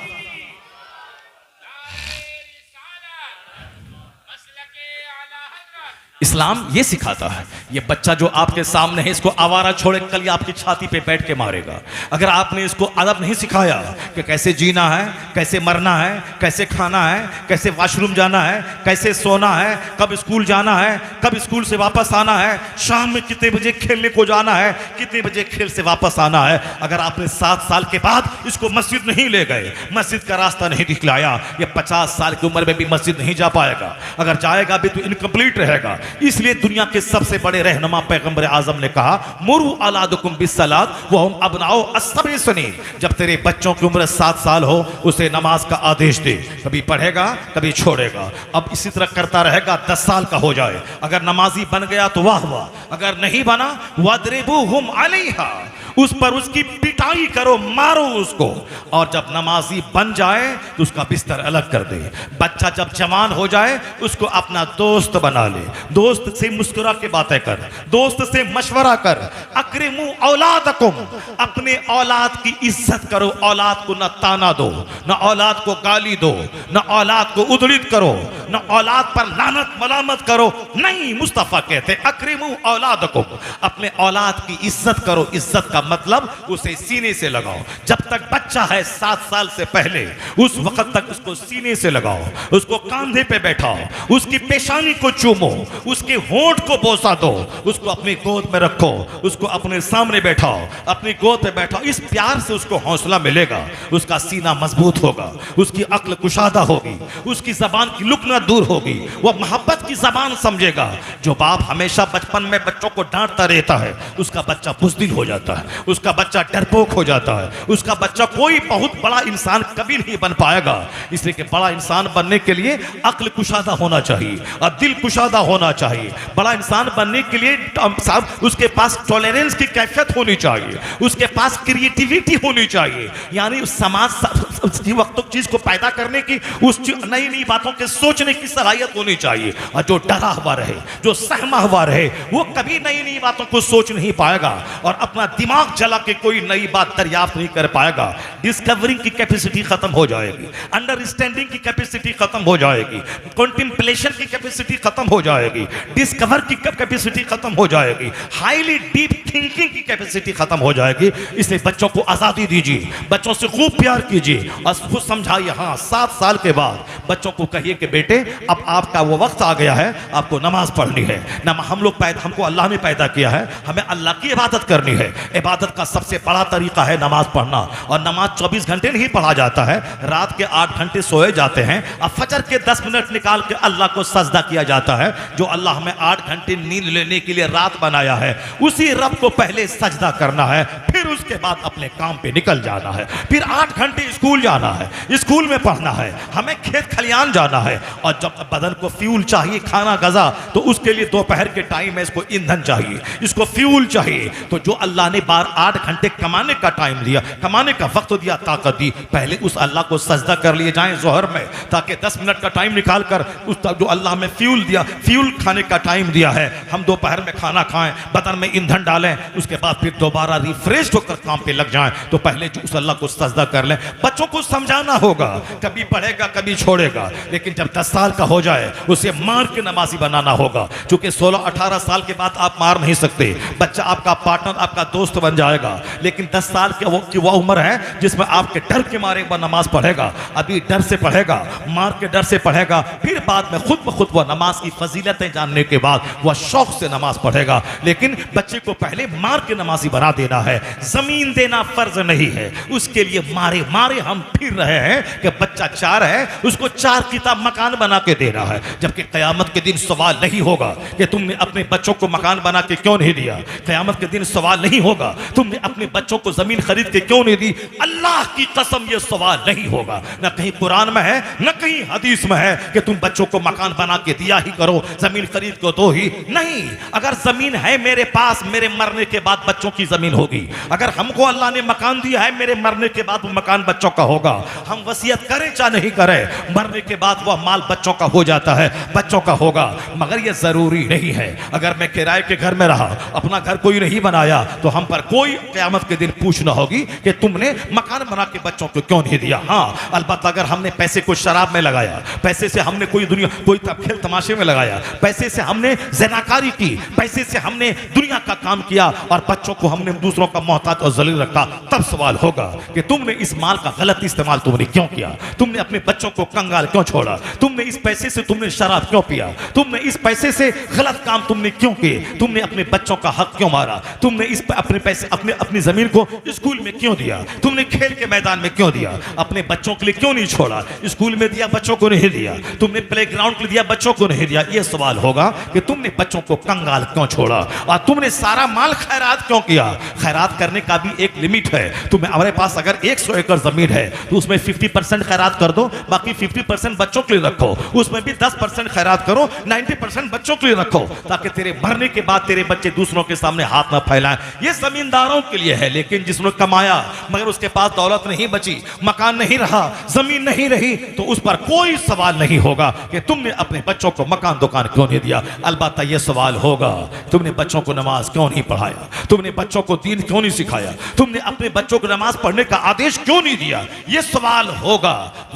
इस्लाम ये सिखाता है, ये बच्चा जो आपके सामने है, इसको आवारा छोड़े कल आपकी छाती पे बैठ के मारेगा। अगर आपने इसको अदब नहीं सिखाया कि कैसे जीना है, कैसे मरना है, कैसे खाना है, कैसे वॉशरूम जाना है, कैसे सोना है, कब स्कूल जाना है, कब स्कूल से वापस आना है, शाम में कितने बजे खेलने को जाना है, कितने बजे खेल से वापस आना है, अगर आपने 7 साल के बाद इसको मस्जिद नहीं ले गए, मस्जिद का रास्ता नहीं दिखलाया, ये 50 साल की उम्र में भी मस्जिद नहीं जा पाएगा। अगर जाएगा भी तो इनकम्प्लीट रहेगा। इसलिए दुनिया के सबसे बड़े रहनुमा पैगंबर आजम ने कहा, मुरु औलादकुम बिस्सलात व हुम अबनाउ अस्सबई सनीन। जब तेरे बच्चों की उम्र 7 साल हो, उसे नमाज का आदेश दे। कभी पढ़ेगा, कभी छोड़ेगा, अब इसी तरह करता रहेगा, 10 साल का हो जाए। अगर नमाजी बन गया तो वाह वाह, अगर नहीं बना वद्रिबूहुम अलैहा, उस पर उसकी पिटाई करो, मारो उसको। और जब नमाजी बन जाए तो उसका बिस्तर अलग कर दे। बच्चा जब जवान हो जाए उसको अपना दोस्त बना ले, दोस्त से मुस्कुरा के बातें कर, दोस्त से मशवरा कर। अक्रिमू औलादकुम, अपने औलाद की इज्जत करो, औलाद को न ताना दो, न औलाद को गाली दो, न औलाद को उदड़ित करो, न औलाद पर लानत मलामत करो। नहीं, मुस्तफा कहते अक्रिमू औलादकुम, अपने औलाद की इज्जत करो। इज्जत का मतलब उसे सीने से लगाओ। जब तक बच्चा है 7 साल से पहले, उस वक्त तक उसको सीने से लगाओ, उसको कंधे पे बैठाओ, उसकी पेशानी को चूमो, उसके होंठ को बोसा दो, उसको अपनी गोद में रखो, उसको अपने सामने बैठाओ, अपनी गोद पे बैठाओ। इस प्यार से उसको हौसला मिलेगा, उसका सीना मजबूत होगा, उसकी अक्ल कुशादा होगी, उसकी जबान की लुकना दूर होगी, वह मोहब्बत की जबान समझेगा। जो बाप हमेशा बचपन में बच्चों को डांटता रहता है, उसका बच्चा बुज़दिल हो जाता है, उसका बच्चा डरपोक हो जाता है, उसका बच्चा कोई बहुत बड़ा इंसान कभी नहीं बन पाएगा। इसलिए कि बड़ा इंसान बनने के लिए अक्ल कुशादा होना चाहिए और दिल कुशादा होना चाहिए। बड़ा इंसान बनने के लिए उसके पास टॉलरेंस की कैफियत होनी चाहिए, उसके पास क्रिएटिविटी होनी चाहिए, यानी समाज वक्त चीज को पैदा करने की, उस नई नई बातों के सोचने की सलाहियत होनी चाहिए। और जो डरा हुआ रहे, जो सहमा हुआ रहे, वो कभी नई नई बातों को सोच नहीं पाएगा और अपना दिमाग जला के कोई नई बात दरियाफ्त नहीं कर पाएगा। डिस्कवरिंग की कैपेसिटी खत्म हो जाएगी, अंडरस्टैंडिंग की कैपेसिटी खत्म हो जाएगी, कॉन्टेम्पलेशन की कैपेसिटी खत्म हो जाएगी, डिस्कवर की कैपेसिटी खत्म हो जाएगी, हाईली डीप थिंकिंग की कैपेसिटी खत्म हो जाएगी। इसलिए बच्चों को आजादी दीजिए, बच्चों से खूब प्यार कीजिए और खुद समझाइए। हाँ, 7 साल के बाद बच्चों को कहिए कि बेटे अब आपका वो वक्त आ गया है, आपको नमाज पढ़नी है। हमको अल्लाह ने पैदा किया है, हमें अल्लाह की इबादत करनी है। इबादत का सबसे बड़ा तरीका है नमाज पढ़ना, और नमाज 24 घंटे नहीं पढ़ा जाता है, रात के 8 घंटे सोए जाते हैं और फजर के 10 मिनट निकाल के अल्लाह को सजदा किया जाता है। जो अल्लाह हमें 8 घंटे नींद लेने के लिए रात बनाया है, उसी रब को पहले सजदा करना है, फिर उसके बाद अपने काम पे निकल जाना है। फिर 8 घंटे स्कूल जाना है, स्कूल में पढ़ना है, हमें खेत खलियान जाना है। और जब बदन को फ्यूल चाहिए, खाना गजा, तो उसके लिए दोपहर के टाइम में इसको ईंधन चाहिए, इसको फ्यूल चाहिए। तो जो अल्लाह ने 8 घंटे कमाने का टाइम दिया, कमाने का वक्त दिया, ताकत दी, पहले उस अल्लाह को सजदा कर लिए जाएं जोहर में, ताकि 10 मिनट का टाइम निकाल कर उस जो अल्लाह में फ्यूल दिया, फ्यूल खाने का टाइम दिया है, हम दोपहर में खाना खाएं, बदन में ईंधन डालें, उसके बाद फिर दोबारा रिफ्रेश होकर काम पे लग जाएं। तो पहले जो उस अल्लाह को सजदा कर लें। बच्चों को समझाना होगा, कभी पढ़ेगा कभी छोड़ेगा, लेकिन जब 10 साल का हो जाए उसे मार के नमाजी बनाना होगा। क्योंकि 16-18 साल के बाद आप मार नहीं सकते, बच्चा आपका पार्टनर, आपका दोस्त बन जाएगा। लेकिन 10 साल की वो उम्र है जिसमें आपके डर के मारे वह नमाज पढ़ेगा। अभी डर से पढ़ेगा, मार के डर से पढ़ेगा, फिर बाद में खुद ब खुद वह नमाज की फजीलतें जानने के बाद वह शौक से नमाज पढ़ेगा। लेकिन बच्चे को पहले मार के नमाजी बना देना है। जमीन देना फर्ज नहीं है, उसके लिए मारे मारे हम फिर रहे हैं कि बच्चा 4 है, उसको 4 किताब मकान बना के देना है। जबकि क़यामत के दिन सवाल नहीं होगा कि तुमने अपने बच्चों को मकान बना के क्यों नहीं दिया। क़यामत के दिन सवाल नहीं होगा तुमने अपने बच्चों को जमीन खरीद के क्यों नहीं दी। अल्लाह की कसम ये सवाल नहीं होगा, न कहीं कुरान में है न कहीं हदीस में है कि तुम बच्चों को मकान बना के दिया ही करो, जमीन खरीद को दो ही नहीं। अगर जमीन है मेरे पास, मेरे मरने के बाद बच्चों की जमीन होगी। अगर हमको अल्लाह ने मकान दिया है, मेरे मरने के बाद वो मकान बच्चों का होगा। हम वसीयत करें चाहे नहीं करें, मरने के बाद वह माल बच्चों का हो जाता है, बच्चों का होगा। मगर यह जरूरी नहीं है। अगर मैं किराए के घर में रहा, अपना घर कोई नहीं बनाया, तो हम पर कोई क़यामत के दिन पूछना होगी कि तुमने मकान बना के बच्चों को क्यों नहीं दिया। हाँ, अलबत्ता अगर हमने पैसे को शराब में लगाया, पैसे से हमने कोई खेल तमाशे में लगाया, पैसे से हमने ज़िनाकारी की, पैसे से हमने दुनिया का काम किया और बच्चों को हमने दूसरों का मोहताज और जलील रखा, तब सवाल होगा कि तुमने इस माल का गलत इस्तेमाल तुमने क्यों किया, तुमने अपने बच्चों को कंगाल क्यों छोड़ा, तुमने इस पैसे से तुमने शराब क्यों पिया, तुमने इस पैसे से गलत काम तुमने क्यों किए, तुमने अपने बच्चों का हक क्यों मारा, तुमने इस अपने पैसे अपनी जमीन को स्कूल में क्यों दिया, तुमने खेल के मैदान में क्यों दिया, अपने बच्चों के लिए क्यों नहीं छोड़ा, स्कूल में दिया बच्चों को नहीं दिया, तुमने प्लेग्राउंड के लिए दिया बच्चों को नहीं दिया। यह सवाल होगा कि तुमने बच्चों को कंगाल क्यों छोड़ा और तुमने सारा माल खैरात क्यों किया। खैरात करने का भी एक लिमिट है। तुम्हें हमारे पास अगर 100 एकड़ जमीन है तो उसमें 50% खैरात कर दो, बाकी 50% बच्चों के लिए रखो, उसमें भी 10% खैरात करो, 90% बच्चों के लिए रखो, ताकि तेरे मरने के बाद तेरे बच्चे दूसरों के सामने हाथ ना फैलाएं। ये जमींदारों के लिए है। लेकिन जिसने कमाया मगर उसके पास दौलत नहीं बची, मकान नहीं रहा, जमीन नहीं रही, तो उस पर कोई सवाल नहीं होगा कि तुमने अपने बच्चों को मकान दुकान क्यों नहीं दिया। अलबत्ता यह सवाल होगा तुमने बच्चों को नमाज क्यों नहीं पढ़ाया, तुमने बच्चों को दीन क्यों नहीं सिखाया, तुमने अपने बच्चों को नमाज पढ़ने का आदेश क्यों नहीं दिया। यह सवाल होगा।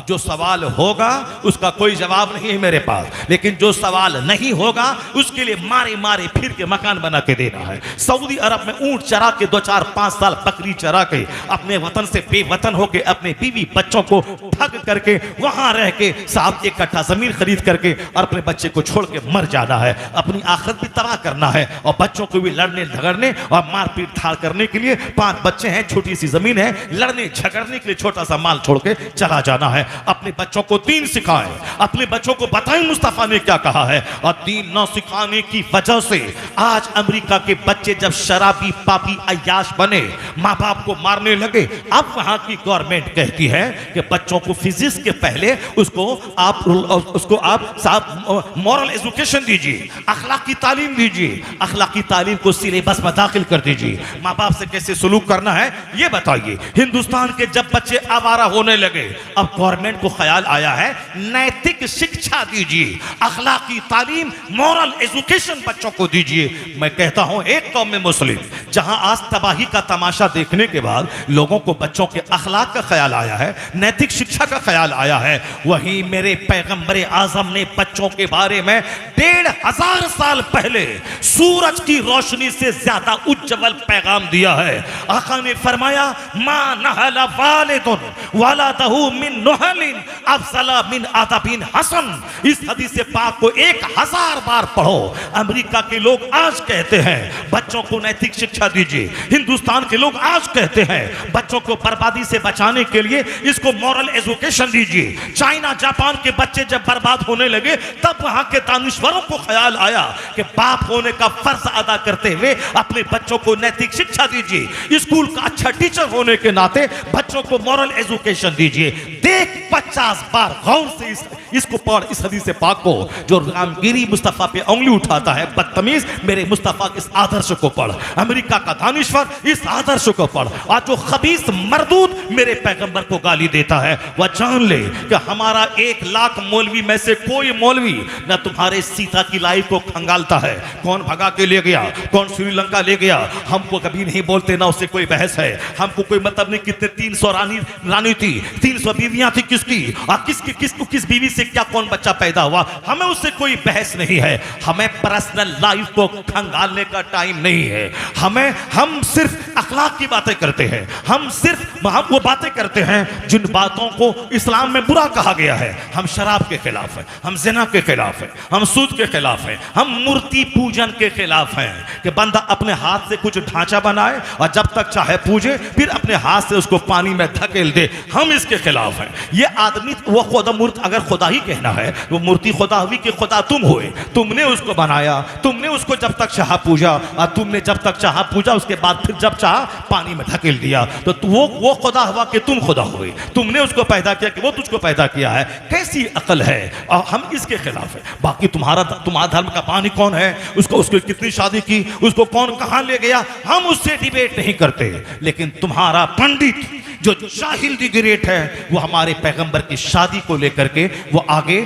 जो सवाल होगा उसका कोई जवाब नहीं है मेरे पास, लेकिन जो सवाल नहीं होगा उसके लिए मारे मारे फिर के मकान बना के देना है। सऊदी अरब में ऊंट चरा के 2-4-5 साल बकरी चरा के अपने वतन से बेवतन होके अपने बीवी बच्चों को ठग करके वहां रह के साहब 1 कट्ठा जमीन खरीद करके और अपने बच्चे को छोड़ के मर जाना है। अपनी आखिरत भी तबाह करना है और बच्चों को भी लड़ने झगड़ने और मारपीट धाड़ करने के लिए लिए 5 बच्चे हैं, छोटी सी जमीन है, लड़ने झगड़ने के लिए छोटा सा माल छोड़ के चला जाना है। अपने बच्चों को दीन सिखाएं, अपने बच्चों को बताएं मुस्तफा ने क्या कहा है। और दीन न सिखाने की वजह से आज अमेरिका के बच्चे जब शराबी पापी अय्याश बने, माँ बाप को मारने लगे, अब वहां की गवर्नमेंट कहती है कि बच्चों को फिजिक्स के पहले उसको आप साहब मॉरल एजुकेशन दीजिए, अखलाकी तालीम दीजिए, अखलाकी तालीम को सिलेबस में दाखिल कर दीजिए। माँ बाप से कैसे सलूक करना है ये बताइए। हिंदुस्तान के जब बच्चे आवारा होने लगे, अब गवर्नमेंट को ख्याल आया है नैतिक शिक्षा दीजिए, अखलाकी तालीम, मॉरल एजुकेशन बच्चों को दीजिए। मैं कहता हूं एक कौम में मुस्लिम जहां आज तबाही का तमाशा देखने के बाद लोगों को बच्चों के अखलाक का ख्याल आया है, नैतिक शिक्षा का ख्याल आया है, वहीं मेरे पैगंबर आजम ने बच्चों के बारे में 1500 साल पहले सूरज की रोशनी से ज्यादा उज्जवल पैगाम दिया है। आका ने फरमाया मा नहला वालिदुन वलदहु मिन नुहलिन अफज़ला मिन अदबिन हसन। इस हदीस पाक को 1000 बार पढ़ो। अमेरिका के लोग आज कहते हैं बच्चों को नैतिक शिक्षा दीजिए, हिंदुस्तान के लोग आज कहते हैं बच्चों को बर्बादी से बचाने के लिए इसको मॉरल एजुकेशन दीजिए। चाइना जापान के बच्चे जब बर्बाद होने लगे तब वहां के दानिश्वरों को ख्याल आया कि बाप होने का फर्ज अदा करते हुए अपने बच्चों को नैतिक शिक्षा दीजिए, स्कूल का अच्छा टीचर होने के नाते बच्चों को मॉरल एजुकेशन दीजिए। देख 50 बार गौर से इसको पढ़, इस हदीस पाक को। जो रामगिरी मुस्तफा पे उंगली उठाता है बदतमीज, मेरे मुस्तफा के इस आदर्श को पढ़, अमेरिका का दानिश्वर इस आदर्श को पढ़। और जो खबीस मरदूद मेरे पैगंबर को गाली देता है वह जान ले कि हमारा 1 लाख मौलवी में से कोई मौलवी न तुम्हारे सीता की लाइफ को खंगालता है, कौन भगा के ले गया, कौन श्रीलंका ले गया, हमको कभी नहीं बोलते, ना उससे कोई बहस है। हमको कोई मतलब नहीं कितने 300 रानी थी, 300 बीवियां थी किसकी, और किसको किस बीवी से क्या कौन बच्चा पैदा हुआ, हमें उससे कोई बहस नहीं है। हमें पर्सनल लाइफ को खंगालने का टाइम नहीं है। हम सिर्फ अखलाक की बातें करते हैं, हम वो बातें करते हैं जिन बातों को इस्लाम में बुरा कहा गया है। हम शराब के खिलाफ हैं, हम जिना के खिलाफ हैं, हम सूद के खिलाफ हैं, हम मूर्ति पूजन के खिलाफ हैं कि बंदा अपने हाथ से कुछ ढांचा बनाए और जब तक चाहे पूजे, फिर अपने हाथ से उसको पानी में धकेल दे। हम इसके खिलाफ हैं। ये आदमी वो खुदा मूर्ति अगर खुदा ही कहना है, वो मूर्ति खुदा हुई कि खुदा तुम हुए, तुमने उसको बनाया, तुमने उसको जब तक चाहा पूजा, और तुमने जब तक चाहा पूजा उसके बाद फिर जब चाहा पानी में धकेल दिया, तो वो खुदा हुआ कि तुम खुदा हुए, तुमने उसको पैदा किया कि वो तुझको पैदा किया है। कैसी अकल है? और हम इसके खिलाफ है। बाकी तुम्हारा धर्म का पानी कौन है, उसको कितनी शादी की, उसको कौन कहां ले गया, हम उससे डिबेट नहीं करते। लेकिन तुम्हारा पंडित जो जाहिल दी ग्रेट है वो हमारे पैगंबर की शादी को लेकर के वो आगे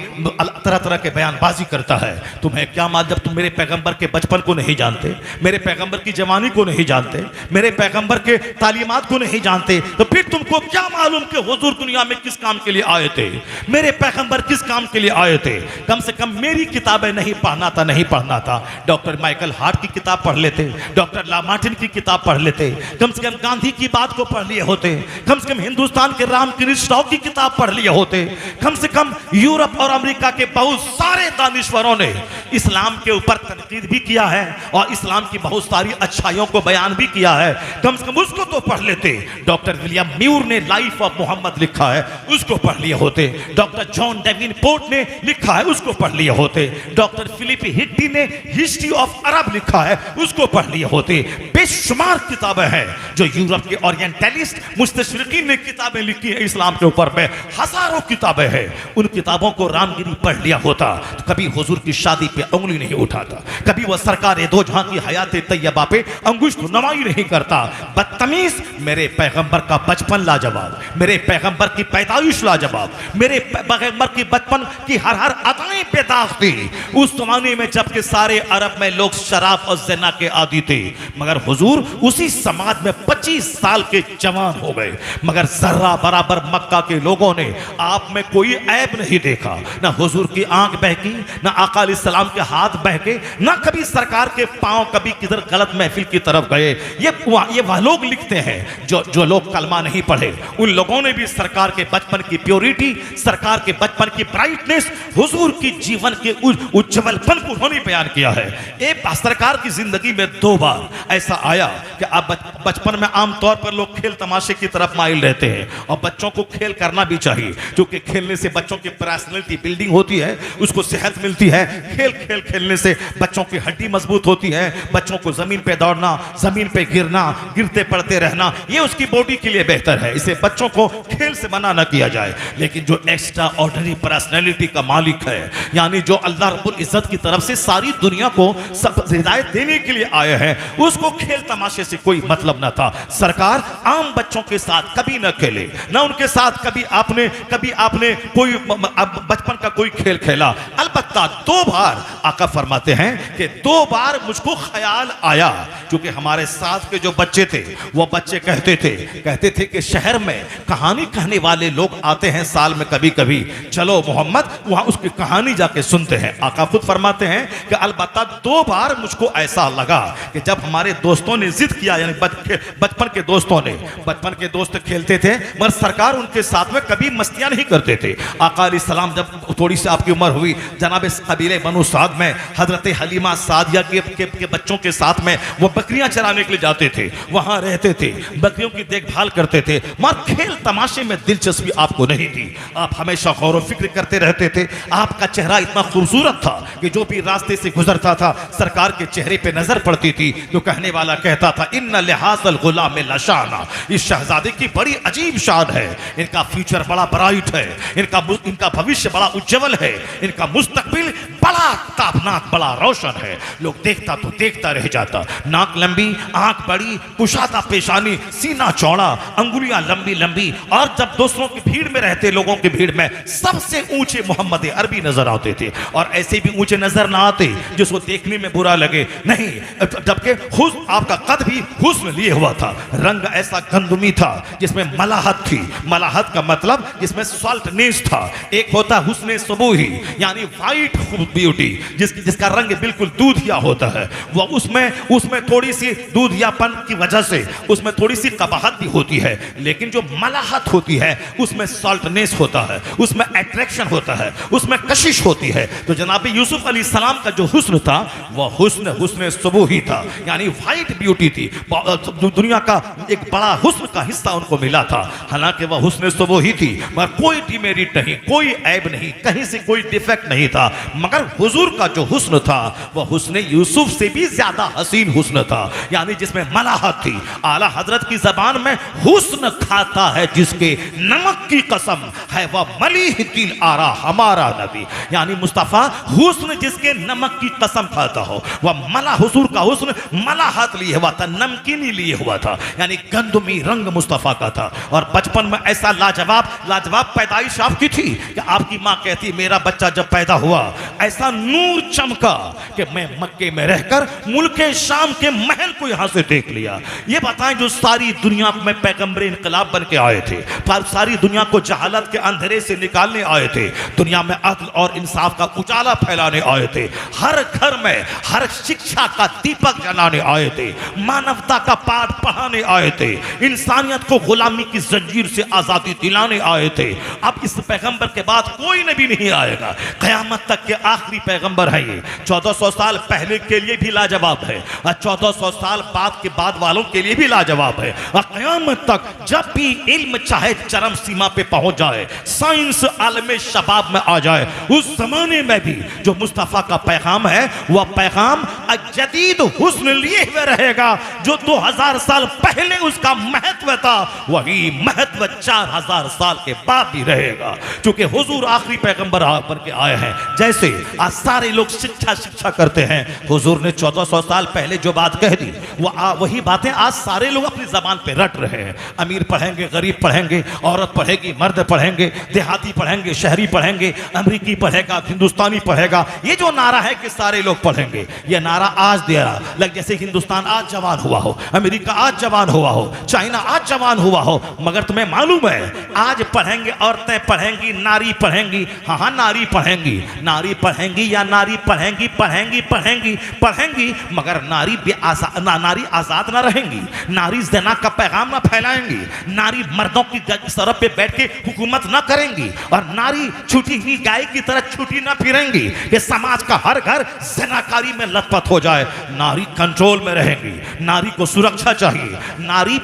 तरह तरह के बयानबाजी करता है। तुम्हें क्या मालूम, जब तुम मेरे पैगंबर के बचपन को नहीं जानते, मेरे पैगंबर की जवानी को नहीं जानते, मेरे पैगंबर के तालीमात को नहीं जानते, तो फिर तुमको क्या मालूम कि हुजूर दुनिया में किस काम के लिए आए थे, मेरे पैगंबर किस काम के लिए आए थे। कम से कम मेरी किताबें नहीं पढ़ना था। डॉक्टर माइकल हार्ट की किताब पढ़ लेते, डॉक्टर लामार्टिन की किताब पढ़ लेते, कम से कम गांधी की बात को पढ़ लिए होते, कम से कम हिंदुस्तान के रामकृष्ण राव की किताब पढ़ लिए होते, कम से कम यूरोप और अमेरिका के बहुत सारे दानिश्वरों ने इस्लाम के ऊपर तनकीद भी किया है और इस्लाम की बहुत सारी अच्छाइयों को बयान भी किया है। कम से कम उसको तो पढ़ लेते। डॉक्टर विलियम म्यूर ने लाइफ ऑफ मोहम्मद लिखा है, उसको पढ़ लिए होते। डॉक्टर जॉन डेविनपोर्ट ने लिखा है, उसको पढ़ लिए होते। डॉक्टर फिलिप हिट्टी ने हिस्ट्री ऑफ अरब लिखा है, उसको पढ़ लिए होते। बेशुमार किताबें हैं जो यूरोप के ओरिएंटलिस्ट मुस्तशरिकीन ने किताबें लिखी है इस्लाम के ऊपर में, हजारों किताबें हैं। उन किताबों को रामगिरी पढ़ लिया होता तो कभी हुजूर की शादी पे उंगली नहीं उठाता, कभी वह सरकार दो जहां की हयात तैयबा पे अंगुष्ठ नमाई नहीं करता। बदतमीज, मेरे पैगंबर का बचपन लाजवाब, मेरे पैगंबर की पैदाइश लाजवाब, मेरे पैगंबर की बचपन की हर अदाएं बेदाग थी। उस जमाने में जबकि सारे अरब में लोग शराब और ज़िना के आदी थे, मगर हुजूर उसी समाज में 25 साल के जवान हो गए। मगर जर्रा बराबर मक्का के लोगों ने आप में कोई ऐब नहीं देखा। ना हुजूर की आंख बहकी, ना आका अलैहिस्सलाम के हाथ बहके, ना कभी सरकार के पांव कभी किधर गलत महफिल की तरफ गए। ये वह लोग लिखते हैं जो लोग कलमा नहीं पढ़े, उन लोगों ने भी सरकार के बचपन की प्योरिटी, सरकार के बचपन की ब्राइटनेस, हुजूर की जीवन के उज्जवलपन को उन्होंने बयान किया है। एक सरकार की जिंदगी में 2 बार ऐसा आया कि अब बचपन में आमतौर पर लोग खेल तमाशे की तरफ माइल रहते हैं, और बच्चों को खेल करना भी चाहिए, क्योंकि खेलने से बच्चों की पर्सनैलिटी बिल्डिंग होती है, उसको सेहत मिलती है। खेल खेलने से बच्चों की हड्डी मजबूत होती है, बच्चों को जमीन पे दौड़ना, जमीन पे गिरना, गिरते पड़ते रहना, ये उसकी बॉडी के लिए बेहतर है। इसे बच्चों को खेल से मना ना किया जाए। लेकिन जो एक्स्ट्रा ऑर्डिनरी पर्सनैलिटी का मालिक है, यानी जो अल्लाह रब्बुल इज्जत की तरफ से सारी दुनिया को सब हिदायत देने के लिए आए हैं, उसको खेल तमाशे से कोई मतलब ना था। सरकार आम बच्चों के साथ कभी ना खेले, ना उनके साथ कभी आपने कोई बचपन का कोई खेल खेला। अलबत्ता 2 बार आका फरमाते हैं कि 2 बार मुझको ख्याल आया, क्योंकि हमारे साथ के जो बच्चे थे वो बच्चे कहते थे कि शहर में कहानी कहने वाले लोग आते हैं साल में कभी कभी, चलो मोहम्मद वहां उसकी कहानी जाके सुनते हैं। आका खुद फरमाते हैं कि अलबत्ता 2 बार मुझको ऐसा लगा कि जब हमारे दोस्तों ने जिद किया, यानी बचपन के दोस्त खेलते थे, मगर सरकार उनके साथ में कभी मस्तियां नहीं करते थे। आका अलैहिस्सलाम जब थोड़ी सी आपकी उम्र हुई, जनाब कबीले बनु साद में हजरत हलीमा सादिया के बच्चों के साथ में वो बकरियां चराने के लिए जाते थे, वहां रहते थे, बकरियों की देखभाल करते थे, मगर खेल तमाशे में दिलचस्पी आपको नहीं थी। आप हमेशा गौर व फिक्र करते रहते थे। आपका चेहरा इतना खूबसूरत था कि जो भी रास्ते से गुजरता था सरकार के चेहरे पे नजर पड़ती थी, तो कहने वाला कहता था इन्ना लिहाजल गुलाम लशाना, इस शहजादे की बड़ी अजीब शान है, इनका फ्यूचर बड़ा ब्राइट है, इनका भविष्य बड़ा उज्जवल है, इनका मुस्तकबिल बड़ा ताबनाक, बड़ा रोशन है। लोग देखता तो देखता रह जाता। नाक लंबी, आंख बड़ी, कुशादा पेशानी, सीना चौड़ा, अंगुलियां लंबी लंबी, और जब दूसरों की भीड़ में रहते, लोगों की भीड़ में सबसे ऊंचे मोहम्मद अरबी नजर आते थे, और ऐसे भी ऊंचे नजर ना आते जिसको देखने में बुरा लगे, नहीं, जबकि आपका कद भी हुस्न लिए हुआ था। रंग ऐसा गंदुमी था जिसमें मलाहत थी। मलाहत का मतलब जिसमें सॉल्टनेस था। एक होता हुस्न सुबूही, यानी वाइट ब्यूटी, जिसका रंग बिल्कुल दूधिया होता है, वो उसमें थोड़ी सी दूधियापन की वजह से उसमें थोड़ी सी कबाहत भी होती है, लेकिन जो मलाहत होती है उसमें सॉल्टनेस होता है, उसमें अट्रैक्शन होता है, उसमें कशिश होती है। तो जनाब यूसुफ अलैहिस्सलाम का जो हुस्न था वह हुस्न सुबूही था, यानी वाइट ब्यूटी थी। दुनिया का एक बड़ा हुस्न का हिस्सा उनको मिला था, हालांकि वह हुस्न सुबूही थी, मगर कोई डिमेरिट नहीं, कोई ऐब नहीं, कहीं से कोई डिफेक्ट नहीं था। मगर हुजूर का जो हुस्न था वह हुस्न यूसुफ से भी ज्यादा हसीन हुस्न था, यानी जिसमें मलाहत थी। आला हजरत की जबान में हुस्न खाता है जिसके नमक की कसम है वह मलीह दिल आरा हमारा नबी, यानी मुस्तफा हुस्न जिसके नमक की कसम खाता हो, वह मला हुजूर का हुस्न मलाहत लिए हुआ था, नमकीनी लिए हुआ था, यानी गंदमी रंग मुस्तफा का था। और बचपन में ऐसा लाजवाब पैदाइश आपकी थी कि आपकी माँ कहती मेरा बच्चा जब पैदा हुआ ऐसा नूर चमका कि मैं मक्के में रहकर मुल्के शाम के महल को यहां से देख लिया। ये बताएं जो सारी दुनिया में पैगंबर इनकलाब बन के आए थे, सारी दुनिया को जहालत के अंधेरे से निकालने आए थे, दुनिया में अदल और इंसाफ का उजाला फैलाने आए थे, हर घर में हर शिक्षा का दीपक जलाने आए थे, मानवता का पाठ पढ़ाने आए थे, इंसानियत को गुलामी की जंजीर से आजादी दिलाने आए थे। अब इस पैगंबर के बाद कोई नबी नहीं आएगा, कयामत तक के आखिरी पैगंबर है ये। 1400 साल पहले के लिए भी लाजवाब है और 1400 साल बाद के बाद वालों के लिए भी लाजवाब है, और कयामत तक जब भी इल्म चाहे चरम सीमा पे पहुंच जाए, साइंस आलमे शबाब में आ जाए, उस जमाने में भी जो मुस्तफा का पैगाम है वह पैगाम जदीद हुस्न लिए हुए रहेगा। जो 2000 साल पहले उसका महत्व था वही महत्व 4000 साल के बाद भी रहेगा, क्योंकि हुजूर आखिरी पैगंबर बन के आए हैं। जैसे आज सारे लोग शिक्षा करते हैं, हुजूर ने 1400 साल पहले जो बात कह दी वही बातें आज सारे लोग अपनी जबान पे रट रहे हैं। अमीर पढ़ेंगे, गरीब पढ़ेंगे, औरत पढ़ेगी, मर्द पढ़ेंगे, देहाती पढ़ेंगे, शहरी पढ़ेंगे, अमरीकी पढ़ेगा, हिंदुस्तानी पढ़ेगा, ये जो नारा है कि सारे लोग पढ़ेंगे, ये नारा आज दे रहा, लग जैसे हिंदुस्तान आज जवान हुआ हो, अमेरिका आज जवान हुआ हो, चाइना आज जवान हुआ हो। मगर तुम्हें मालूम है आज पढ़ेंगे, औरतें पढ़ेंगी, नारी पढ़ेंगी। हाँ, नारी पढ़ेंगी, नारी पढ़ेंगी या नारी पढ़ेंगी, पढ़ेंगी पढ़ेंगी पढ़ेंगी, मगर नारी नारी आजाद ना रहेंगी, नारी ज़िना का पैगाम ना फैलाएंगी, नारी मर्दों की सर पे बैठ के हुकूमत ना करेंगी, और नारी छूटी हुई गाय की तरह छूटी ना फिरेंगी कि समाज का हर घर ज़िनाकारी में लथपथ हो जाए। नारी कंट्रोल में रहेंगी, नारी को सुरक्षा चाहिए। नारी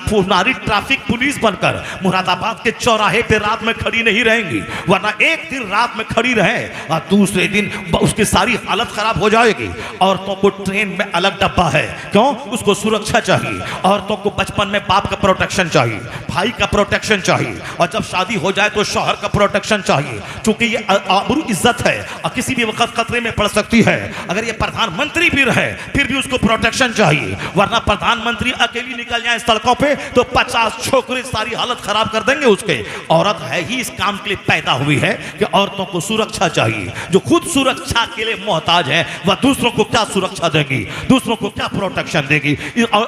ट्रैफिक पुलिस बनकर मुरादाबाद के चौराहे पे रात में खड़ी नहीं रहेंगी, वरना एक दिन रात में खड़ी रहे और दूसरे दिन उसकी सारी हालत खराब हो जाएगी। औरतों को ट्रेन में अलग डब्बा है, क्यों? उसको सुरक्षा चाहिए। औरतों को बचपन में बाप का प्रोटेक्शन चाहिए, भाई का प्रोटेक्शन चाहिए, और जब शादी हो जाए तो शौहर का प्रोटेक्शन चाहिए, क्योंकि ये आबरू इज्जत है और किसी भी वक्त खतरे में पड़ सकती है। अगर ये प्रधानमंत्री भी रहे फिर भी उसको प्रोटेक्शन चाहिए, वरना प्रधानमंत्री अकेली निकल जाए सड़कों पे तो 50 छोकरे सारी हालत खराब कर देंगे उसके। औरत है ही इस काम के लिए पैदा हुई है कि औरतों को सुरक्षा चाहिए। जो खुद सुरक्षा के लिए मोहताज है वह दूसरों को क्या सुरक्षा देगी, दूसरों को क्या प्रोटेक्शन देगी?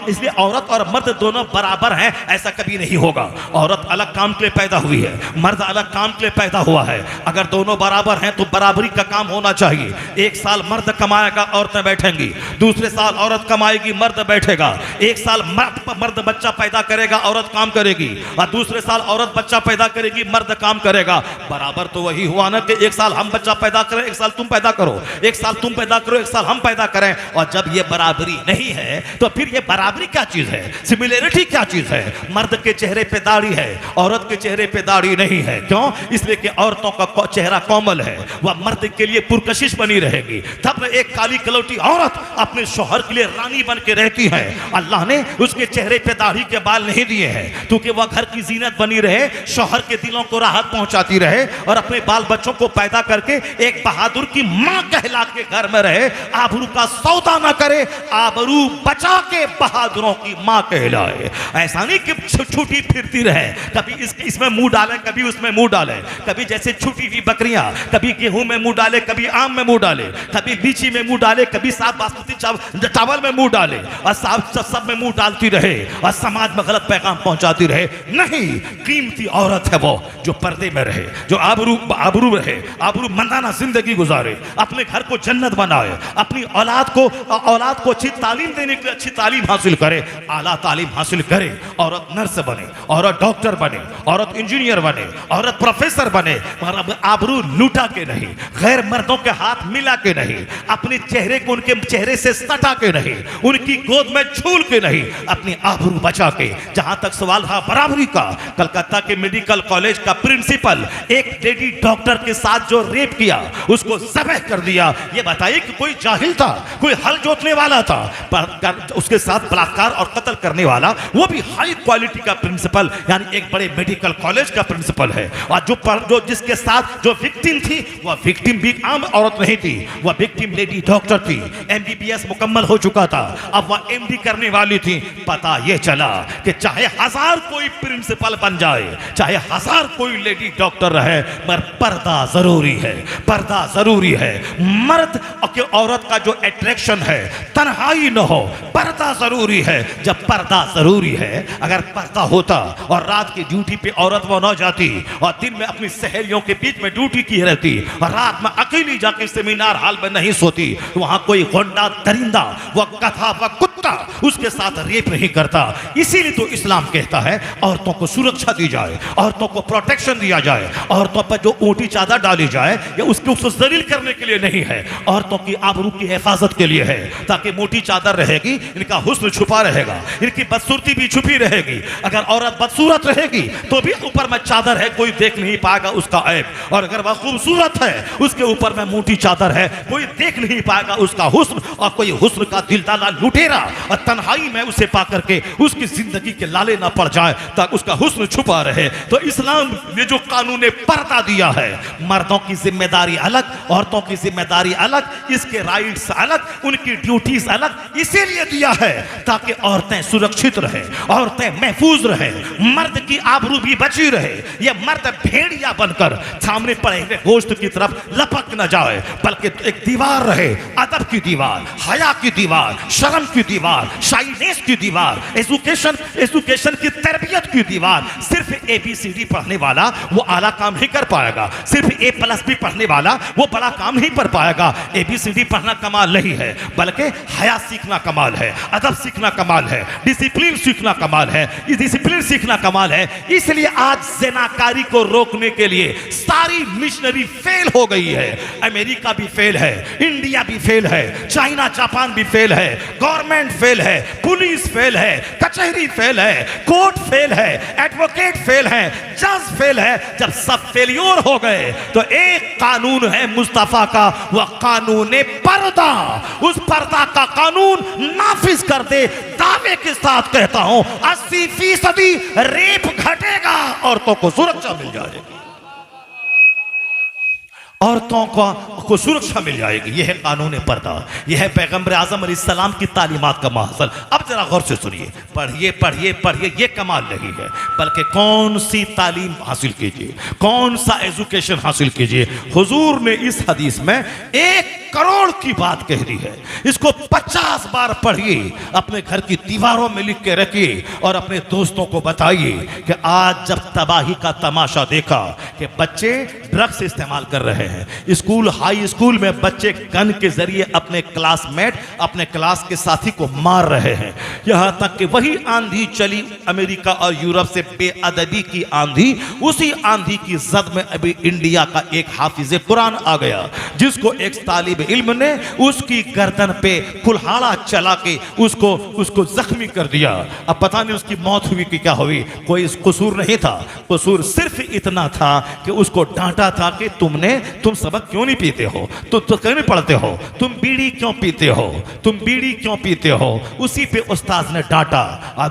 इसलिए औरत और मर्द दोनों बराबर हैं, ऐसा कभी नहीं होगा। औरत अलग काम के लिए पैदा हुई है, मर्द अलग काम के लिए पैदा हुआ है। अगर दोनों बराबर हैं तो बराबरी का काम होना चाहिए। एक साल मर्द कमाएगा, औरतें बैठेंगी, दूसरे साल औरत कमाएगी, मर्द बैठेगा। एक साल मर्द बच्चा पैदा करेगा, औरत काम करेगी, और दूसरे साल औरत बच्चा पैदा करेगी, मर्द काम करेगा। बराबर तो वही हुआ ना कि एक साल हम बच्चा पैदा करें, एक साल तुम पैदा करो, एक साल तुम पैदा करो, एक साल हम पैदा करें। और जब ये बराबरी नहीं है तो फिर ये बराबरी क्या चीज है? सिमिलरिटी क्या चीज है? मर्द के चेहरे पे दाढ़ी है, औरत के चेहरे पे दाढ़ी नहीं है। क्यों? इसलिए कि औरतों का चेहरा कोमल है, वह मर्द के लिए पुरकशिश बनी रहेगी। तब एक काली कलौटी औरत अपने शौहर के लिए रानी बन के रहती है। अल्लाह ने उसके चेहरे पे दाढ़ी के बाल नहीं दिए हैं क्योंकि वह घर की जीनत बनी रहे, शौहर के दिलों को राहत पहुंचाती रहे, और अपने बाल बच्चों को पैदा करके एक बहादुर की मां कहला के घर में रहे। आबरू का सौदा ना करे, आबरू बचा के बहादुरों की मां कहलाए। ऐसा नहीं कि छूटी फिरती रहे, कभी इसमें मुंह डाले, कभी उसमें मुंह डाले, कभी जैसे छूटी हुई बकरियां, कभी गेहूं में मुंह डाले, कभी आम में मुंह डाले, कभी लीची में मुंह डाले, कभी साफ बासमती चावल में मुंह डाले, और सब में मुंह डालती रहे और समाज में गलत पैगाम पहुंचाती रहे। नहीं, कीमती औरत है वो जो पर्दे में रहे, जो आबरू रहे, आबरू मंदाना जिंदगी गुजारे, अपने घर को जन्नत बनाए, अपनी औलाद को अच्छी तालीम देने के लिए अच्छी तालीम हासिल करे, आला तालीम हासिल करे। औरत नर्स बने, औरत डॉक्टर बने, औरत इंजीनियर बने, औरत प्रोफेसर बने, मगर आबरू लूटा के नहीं, गैर मर्दों के हाथ मिला के नहीं, अपने चेहरे को उनके चेहरे से सटा के नहीं, उनकी गोद में झूल के नहीं, अपनी आबरू बचा के। जहां तक सवाल था बराबरी का, कलकत्ता के मेडिकल कॉलेज का प्रिंसिपल एक लेडी डॉक्टर के साथ जो रेप किया उसको ज़बह कर दिया। ये बताइए कि कोई जाहिल था, कोई हल जोतने वाला था, उसके साथ बलात्कार और कत्ल करने वाला, वो भी हाई क्वालिटी का प्रिंसिपल, यानी एक बड़े मेडिकल कॉलेज का प्रिंसिपल है। और जो जिसके साथ जो विक्टिम थी, वह विक्टिम भी आम औरत नहीं थी, वह विक्टिम लेडी डॉक्टर थी, MBBS मुकम्मल हो चुका था, अब वह MD करने वाली थी। पता ये चला कि चाहे 1000 कोई प्रिंसिपल बन जाए, चाहे 1000 कोई लेडी डॉक्टर रहे, मगर पर्दा जरूरी है, पर्दा जरूरी है। मर्द और औरत का जो अट्रैक्शन है तन्हाई न हो, पर्दा जरूरी है। जब पर्दा जरूरी है, अगर पर्दा होता और रात की ड्यूटी पे औरत वो न जाती और दिन में अपनी सहेलियों के बीच में ड्यूटी की रहती और रात में अकेली जाके सेमिनार हॉल में नहीं सोती, वहां कोई गुंडा दरिंदा व कथा व कुत्ता उसके साथ रेप नहीं करता। इसीलिए तो इस्लाम कहता है औरतों को सुरक्षा दी जाए, औरतों को प्रोटेक्शन दिया जाए, औरतों पर जो ऊंटी चादर डाली जाए या उसको जलील करने के लिए नहीं है, औरतों की आबरू की हिफाजत के लिए है, ताकि मोटी चादर रहेगी, इनका हुस्न छुपा रहेगा, इनकी बदसूरती भी छुपी रहेगी। अगर औरत बदसूरत रहेगी तो भी ऊपर में चादर है, कोई देख नहीं पाएगा उसका ऐब, और अगर वह खूबसूरत है उसके ऊपर में मोटी चादर है, कोई देख नहीं पाएगा उसका हुस्न, और कोई हुस्न का दिलदाला लुटेरा और तन्हाई में उसे पा करके उसकी जिंदगी के लाले ना पड़ जाए, ताकि उसका हुस्न छुपा रहे। तो इस्लाम ने जो कानून पर्दा दिया है, मर्दों की जिम्मेदारी अलग, औरतों की जिम्मेदारी अलग, इसके राइट्स अलग, उनकी ड्यूटीज अलग, इसीलिए दिया है ताकि औरतें सुरक्षित रहे, औरतें महफूज रहे, मर्द की आबरू भी बची रहे। ये मर्द भेड़िया बनकर सामने पड़े हुए गोश्त की तरफ लपक न जाए, बल्कि एक दीवार रहे, अदब की दीवार, हया की दीवार, शर्म की दीवार, शाइनेस की दीवार, एजुकेशन की तरबियत की दीवार। सिर्फ ABCD पढ़ने वाला वो आला काम नहीं कर पाएगा, सिर्फ A+B पढ़ने वाला वो बड़ा काम नहीं कर पाएगा। ABCD पढ़ना कमाल नहीं है, बल्कि हया सीखना कमाल है, अदब सीखना कमाल है, डिसिप्लिन सीखना कमाल है, डिसिप्लिन सीखना कमाल है। इसलिए आज ज़िनाकारी को रोकने के लिए सारी मिशनरी फेल हो गई है। अमेरिका भी फेल है, इंडिया भी फेल है, चाइना जापान भी फेल है, गवर्नमेंट फेल है, पुलिस फेल है, कचहरी फेल है, कोर्ट फेल है, एडवोकेट फेल है, जज फेल है। जब सब फेल्योर हो गए तो एक कानून है मुस्तफा का, वह कानून पर्दा। उस पर्दा का कानून नाफिज कर दे। दावे के साथ कहता हूं 80% रेप घटेगा, औरतों को सुरक्षा मिल जाएगी, औरतों को सुरक्षा मिल जाएगी। यह है कानून पर्दा, यह है पैगंबर आजम अलैहिस्सलाम की तालीमात का महसल। अब जरा गौर से सुनिए, पढ़िए पढ़िए पढ़िए। यह कमाल नहीं है, बल्कि कौन सी तालीम हासिल कीजिए, कौन सा एजुकेशन हासिल कीजिए। हुजूर ने इस हदीस में 1 करोड़ की बात कह दी है। इसको 50 बार पढ़िए, अपने घर की दीवारों में लिख के रखिए और अपने दोस्तों को बताइए कि आज जब तबाही का तमाशा देखा कि बच्चे ड्रग्स इस्तेमाल कर रहे हैं, स्कूल हाई स्कूल में बच्चे गन के जरिए अपने क्लासमेट, अपने क्लास के साथी को मार रहे हैं। यहां तक कि वही आंधी चली अमेरिका और यूरोप से, बेअदबी की आंधी। उसी आंधी की जद में अभी इंडिया का एक हाफिज कुरान आ गया, जिसको एक तालिब इल्म ने उसकी गर्दन पे कुल्हाड़ा चला के उसको जख्मी कर दिया। अब पता नहीं उसकी मौत हुई कि क्या हुई, कोई कसूर नहीं था। कसूर सिर्फ इतना था कि उसको डांटा था कि तुम सबक क्यों नहीं पीते हो, तुम तो क्यों नहीं पढ़ते हो, तुम बीड़ी क्यों पीते हो, तुम बीड़ी क्यों पीते हो। उसी पे उस्ताद ने डांटा,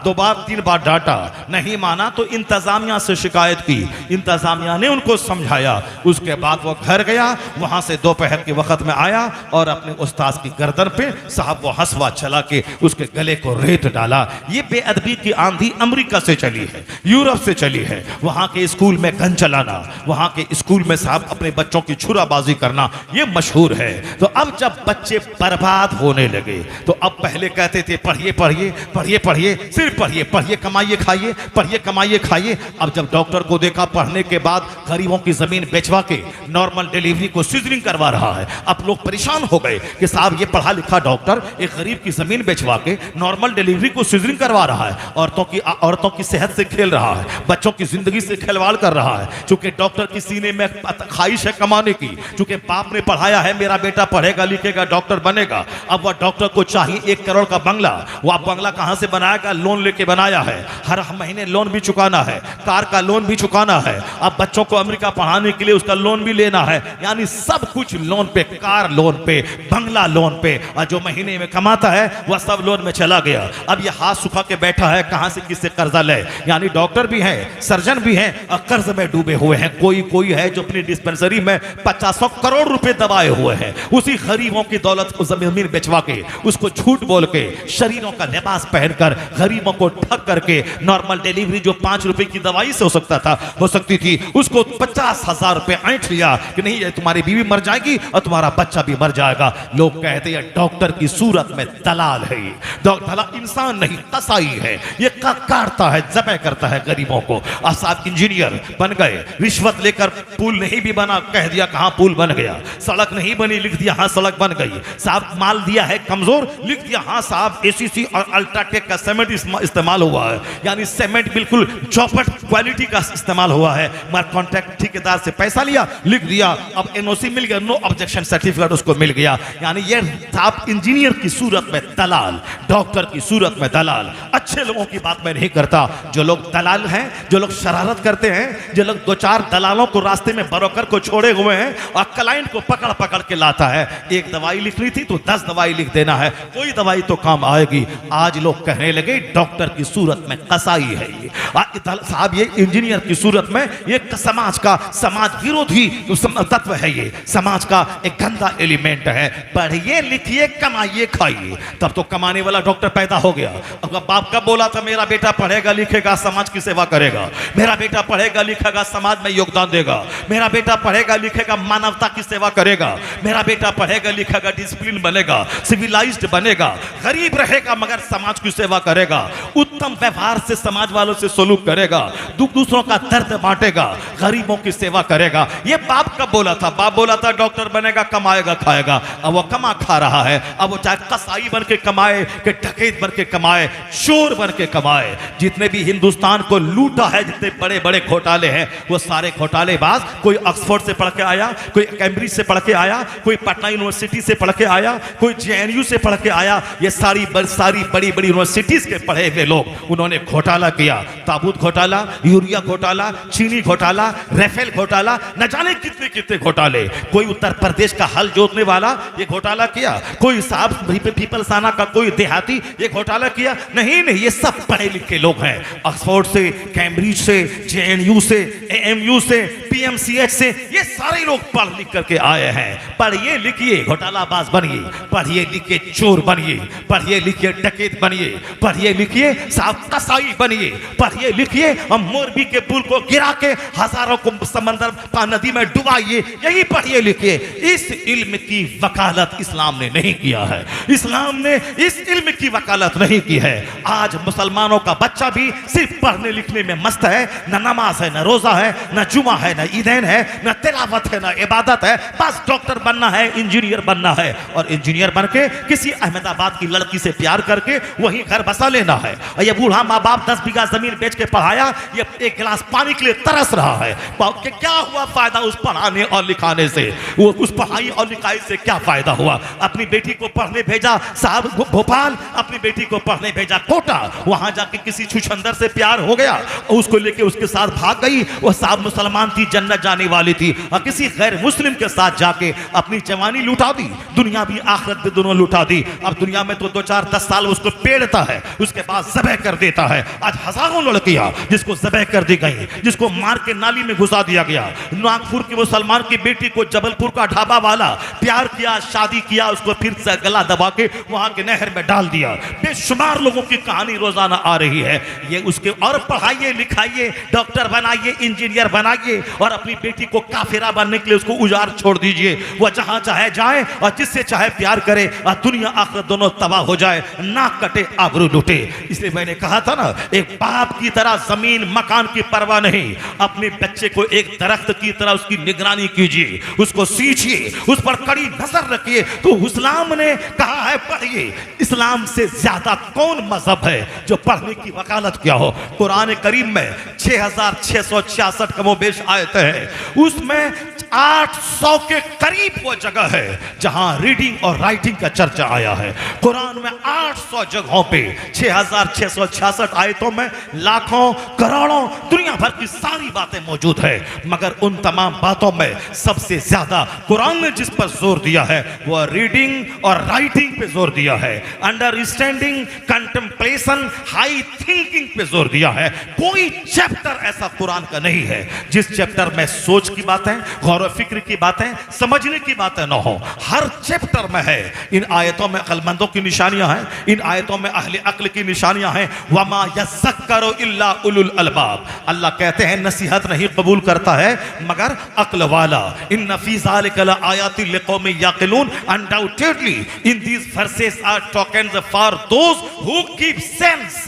2 बार 3 बार डांटा, नहीं माना तो इंतजामिया से शिकायत की। इंतजामिया ने उनको समझाया। उसके बाद वो घर गया, वहां से दोपहर के वक्त में आया और अपने उस्ताद की गर्दन पे साहब वो हंसवा चला के उसके गले को रेत डाला। ये बेअदबी की आंधी अमेरिका से चली है, यूरोप से चली है। वहां के स्कूल में गन चलाना, वहां के स्कूल में साहब अपने बच्चों की छुराबाजी करना, ये मशहूर है। तो अब जब बच्चे बर्बाद होने लगे तो अब पहले कहते थे पढ़िए पढ़िए पढ़िए पढ़िए, सिर्फ पढ़िए पढ़िए, कमाइए खाइए, पढ़िए कमाइए खाइए। अब जब डॉक्टर को देखा पढ़ने के बाद गरीबों की जमीन बेचवा के नॉर्मल डिलीवरी को सीजरिंग करवा रहा है, अब लोग परेशान हो गए कि साहब ये पढ़ा लिखा डॉक्टर एक गरीब की जमीन बेचवा के नॉर्मल डिलीवरी को सीजरिंग करवा रहा है, औरतों की सेहत से खेल रहा है, बच्चों की जिंदगी से खिलवाड़ कर रहा है। चूंकि डॉक्टर की सीने में ख्वाहिश है कमाने की, चूंकि बाप ने पढ़ाया है मेरा बेटा पढ़ेगा लिखेगा डॉक्टर बनेगा। अब वह डॉक्टर को चाहिए 1 करोड़ का बंगला। वह बंगला कहां से बनाएगा? लोन लेके बनाया है, हर महीने लोन भी चुकाना है, कार का लोन भी चुकाना है, अब बच्चों को अमेरिका पढ़ाने के लिए उसका लोन भी लेना है। यानी सब कुछ लोन पे, कार लोन पे, बंगला लोन पे, और जो महीने में कमाता है वह सब लोन में चला गया। अब ये हाथ सुखा के बैठा है, कहां से किससे कर्जा ले। यानी डॉक्टर भी है, सर्जन भी है और कर्ज में डूबे हुए हैं। कोई है जो अपनी डिस्पेंसरी में 50 करोड़ रुपए दबाए हुए हैं। उसी गरीबों की दौलत को जमीन बेचवा के, उसको झूठ बोल के, शरीरों का लिबास पहनकर गरीबों को ठग करके नॉर्मल डिलीवरी जो 5 रुपए की दवाई से हो सकती थी, उसको 50,000 रुपए ऐंठ लिया कि नहीं ये तुम्हारी बीवी मर जाएगी और तुम्हारा बच्चा भी मर जाएगा। लोग कहते हैं डॉक्टर की सूरत में दलाल है, ये दलाल इंसान नहीं कसाई है, ये काटता है, जबह करता है गरीबों को। और साहब इंजीनियर बन गए, रिश्वत लेकर पुल नहीं भी बना, कह दिया कहां पुल बन गया, सड़क नहीं बनी, लिख दिया हाँ सड़क बन गई। साहब माल दिया है कमजोर, लिख दिया हाँ साहब एसीसी और अल्ट्राटेक का सीमेंट इस्तेमाल हुआ है, यानी सीमेंट बिल्कुल चौपट क्वालिटी का इस्तेमाल हुआ है। मगर कॉन्ट्रैक्ट ठेकेदार से पैसा लिया, लिख दिया, अब एनओसी मिल गया, नो ऑब्जेक्शन सर्टिफिकेट उसको मिल गया। यानी ये साहब इंजीनियर की सूरत में दलाल, डॉक्टर की सूरत में दलाल। अच्छे लोगों की बात मैं नहीं करता, जो लोग दलाल हैं, जो लोग शरारत करते हैं, जो लोग 2-4 दलालों को रास्ते में ब्रोकर को छोड़े हुए हैं और क्लाइंट को पकड़ पकड़ के लाता है। एक दवाई लिखनी थी तो 10 दवाई लिख देना है, कोई दवाई तो काम आएगी। आज लोग कहने लगे डॉक्टर की सूरत में कसाई है ये साहब, ये इंजीनियर की सूरत में ये समाज विरोधी तत्व है, ये समाज का एक गंदा एलिमेंट है। पढ़िए लिखिए कमाइए खाइए, तब तो कमाने वाला डॉक्टर पैदा हो गया। अब बाप कब बोला था मेरा बेटा पढ़ेगा लिखेगा समाज की सेवा करेगा, मेरा बेटा पढ़ेगा लिखेगा समाज में योगदान देगा, मेरा बेटा पढ़ेगा लिखेगा मानवता की सेवा करेगा, मेरा बेटा पढ़ेगा लिखेगा डिसिप्लिन बनेगा, सिविलाइज्ड बनेगा, गरीब रहेगा मगर समाज की सेवा करेगा, उत्तम व्यवहार से समाज वालों से सलूक करेगा, दूसरों का दर्द बांटेगा, गरीबों की सेवा करेगा। ये बाप कब बोला था? बाप बोला था डॉक्टर बनेगा कमाएगा खाएगा। अब वो कमा खा रहा है, अब वो चाहे कसाई बन के कमाए कि डकैत बन के कमाए, चोर बन के कमाए। जितने भी हिंदुस्तान को लूटा है, जितने बड़े बड़े घोटाले हैं, वो सारे घोटालेबाज कोई ऑक्सफोर्ड से पढ़ के आया, कोई कैम्ब्रिज से पढ़ के आया, कोई पटना यूनिवर्सिटी से पढ़ के आया, कोई जेएनयू से पढ़ के आया। ये सारी बड़ी बड़ी यूनिवर्सिटीज के पढ़े हुए लोग उन्होंने घोटाला किया। ताबूत घोटाला, यूरिया घोटाला, चीनी घोटाला, रेफेल घोटाला, न जाने कितने कितने घोटाले। कोई उत्तर प्रदेश का हल जोतने वाला ये घोटाला किया, कोई साहब पीपलसाना का कोई देहाती ये घोटाला किया। नहीं, ये सब पढ़े लिखे लोग हैं। ऑक्सफोर्ड से, कैम्ब्रिज से, जेएनयू से, एएमयू से, पीएमसीएच से, ये सारे लोग पढ़ लिख करके आए हैं। पढ़िए लिखिए घोटालाबाज बनिए, पढ़िए लिखिए चोर बनिए, पढ़िए लिखिए डकैत बनिए, पढ़िए लिखिए साहब कसाई बनिए, पढ़िए लिखिए हम मोरबी के पुल को गिरा के हजारों को समंदर नदी में डुबाइए। यही पढ़िए लिखिए। इस इल्म की वकालत इस्लाम ने नहीं किया है। इस्लाम ने इस इल्म की वकालत नहीं की है। आज मुसलमानों का बच्चा भी सिर्फ पढ़ने लिखने में मस्त है। न नमाज है, न रोजा है, न जुमा है, न ईदैन है, न तिलावत है, न इबादत है। बस डॉक्टर बनना है, इंजीनियर बनना है, और इंजीनियर बन के किसी अहमदाबाद की लड़की से प्यार करके वहीं घर बसा लेना है। और ये बूढ़ा माँ बाप 10 बीघा जमीन बेच के पढ़ाया, ये एक गिलास पानी के लिए तरस रहा है। क्या हुआ फायदा उस पढ़ाने और लिखाने से? वो उस पढ़ाई और लिखाई से क्या फायदा हुआ? अपनी बेटी को पढ़ने भेजा साहब भोपाल, अपनी बेटी को पढ़ने भेजा कोटा, वहां जाके किसी छुछंदर से प्यार हो गया, उसको लेके उसके साथ भाग गई। वो साहब मुसलमान थी, जन्नत जाने वाली थी, और किसी गैर मुस्लिम के साथ जाके अपनी जवानी लुटा दी, दुनिया भी आखिरत भी दोनों लुटा दी। अब दुनिया में तो 2-4-10 साल उसको पेड़ता है, उसके बाद ज़बह कर देता है। आज हजारों लड़कियां जिसको ज़बह कर दी गई, जिसको मार के नाली में घुसा दिया गया। नागपुर की मुसलमान की बेटी को जबलपुर का ढाबा वाला प्यार किया, शादी किया, उसको फिर से गला दबा के वहां के नहर में डाल दिया। बेशुमार लोगों की कहानी रोजाना आ रही है। ये उसके और पढ़ाइए लिखाइए, डॉक्टर बनाइए, इंजीनियर बनाइए, और अपनी बेटी को काफिरा बनने के लिए उसको उजाड़ छोड़ दीजिए। वह जहां चाहे जाए और जिससे चाहे प्यार करे, और दुनिया आखिरत दोनों तबाह हो जाए, नाक कटे आबरू लुटे। इसलिए मैंने कहा था ना, एक बाप की तरह जमीन मकान की परवाह नहीं, अपने बच्चे को एक दरख्त की तरह उसकी निगरानी कीजिए, उसको सींचिए, उस पर कड़ी नजर रखिए। तो इस्लाम ने कहा है पढ़िए। इस्लाम से ज्यादा कौन मजहब है जो पढ़ने की वकालत किया हो? कुरान करीम में 6666 कमोबेश आयतें हैं, उसमें 800 के करीब वो जगह है जहां रीडिंग और राइटिंग का चर्चा आया है। कुरान में 800 जगहों पे 6666 आयतों में लाखों करोड़ों दुनिया भर की सारी बातें मौजूद है। मगर उन तमाम बातों में सबसे ज्यादा कुरान ने जिस पर जोर दिया है वह रीडिंग और राइटिंग पे जोर दिया है, अंडरस्टैंडिंग, कंटेम्पलेशन, हाई थिंकिंग पे जोर दिया है। कोई चैप्टर ऐसा कुरान का नहीं है जिस चैप्टर में सोच की बातें, गौर व फिक्र की बातें, समझने की बातें न हो। हर चैप्टर में है। इन आयतों में अक्लमंदों की निशानियां हैं, इन आयतों में अहले अक्ल की निशानियां हैं। वमा यज़क्करु इल्ला उलुल अलबाब। अल्लाह कहते हैं नसीहत नहीं कबूल करता है मगर अक्ल वाला। इन्ना फी ज़ालिका लआयातिन लिक़ौमिन याक़िलून। Undoubtedly in these verses are tokens for those who keep sense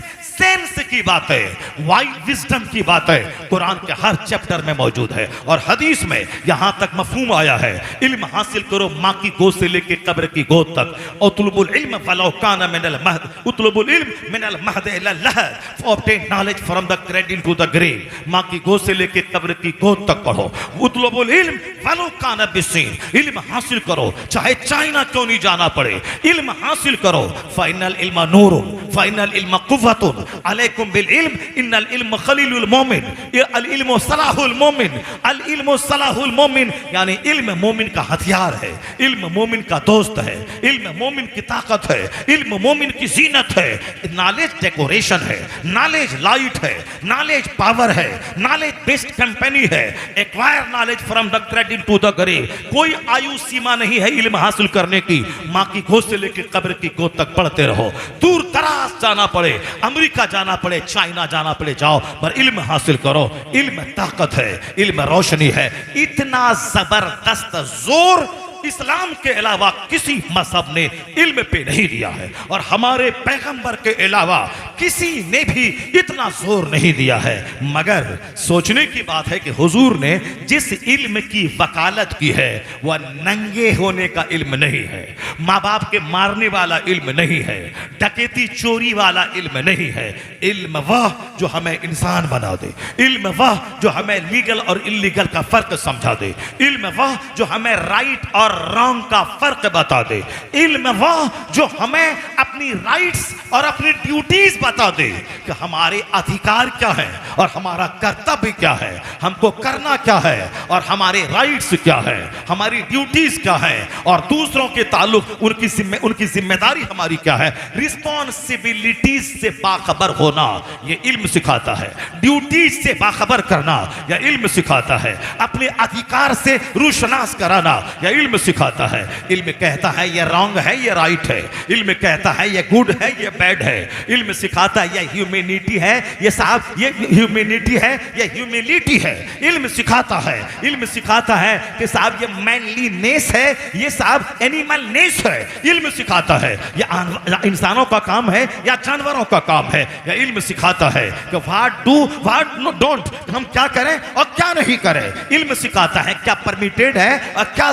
की बात है, वाइड विजडम की बात है, कुरान के हर चैप्टर में मौजूद है। और हदीस में यहां तक मफहूम आया है, इल्म हासिल करो मां की गोद से लेके कब्र की गोद तक। उतलुबुल इल्म वलौ काना मिनल महद, उतलुबुल इल्म मिनल महद इला लहद, obtain knowledge from the cradle to the grave. मां की गोद से लेके कब्र की गोद तक पढ़ो। उतलुबुल इल्म वलौ काना बिसीन, इल्म हासिल करो चाहे चाइना क्यों नहीं जाना पड़े, इल्म हासिल करो। फाइनल इल्म नूरुन, फाइनल इल्म कुव्वतुन, अलैकुम बिल इल्म, इन्नल इल्म खलीलुल मोमिन, अल इल्म सलाहुल मोमिन, अल इल्म सलाहुल मोमिन। यानी इल्म मोमिन का हथियार है, इल्म मोमिन का दोस्त है, इल्म मोमिन की ताकत है, इल्म मोमिन की जीनत है। नॉलेज डेकोरेशन है, नॉलेज लाइट है, नॉलेज पावर है, नॉलेज बेस्ड कंपनी है। Acquire knowledge from the cradle giving to the grave. कोई आयु सीमा नहीं है इल्म हासिल करने की। माँ की गोद से लेकर कब्र की गोद तक पढ़ते रहो। दूर दराज जाना पड़े, अमेरिका जाना पड़े, चाइना जाना पड़े, जाओ, पर इल्म हासिल करो। इल्म ताकत है, इल्म रोशनी है। इतना जबरदस्त जोर इस्लाम के अलावा किसी मजहब ने इल्म पे नहीं दिया है, और हमारे पैगंबर के अलावा किसी ने भी इतना जोर नहीं दिया है। मगर सोचने की बात है कि हुजूर ने जिस इल्म की वकालत की है वह नंगे होने का इल्म नहीं है, माँ बाप के मारने वाला इल्म नहीं है, डकैती चोरी वाला इल्म नहीं है। इल्म वह जो हमें इंसान बना दे, इल्म वह जो हमें लीगल और इलीगल का फर्क समझा दे, इल्म वह जो हमें राइट और रॉन्ग का फर्क बता दे, इल्म वह जो हमें अपनी राइट्स और अपनी ड्यूटीज बता दे कि हमारे अधिकार क्या है और हमारा कर्तव्य क्या है, हमको करना क्या है और हमारे राइट्स क्या है, हमारी ड्यूटीज क्या है, और दूसरों के ताल्लुक उनकी जिम्मेदारी हमारी क्या है। रिस्पॉन्सिबिलिटीज से बाखबर होना यह इल्म सिखाता है। ड्यूटीज से बाखबर करना यह इल्म सिखाता है। अपने अधिकार से रूशनास कराना यह इल्म सिखाता है। इल्म कहता है ये रॉन्ग है, ये राइट है। इल्म कहता है ये गुड है, ये बैड है। इल्म सिखाता है ये ह्यूमैनिटी है, ये साहब ये ह्यूमैनिटी है, ये ह्यूमिलिटी है। इल्म सिखाता है, इल्म सिखाता है कि साहब ये मैनलीनेस है, ये साहब एनिमलनेस है। इल्म सिखाता है ये इंसानों का काम है या जानवरों का काम है। यह इल्म सिखाता है कि व्हाट डू व्हाट डोंट, हम क्या करें और क्या नहीं करें। इल्म सिखाता है क्या परमिटेड है और क्या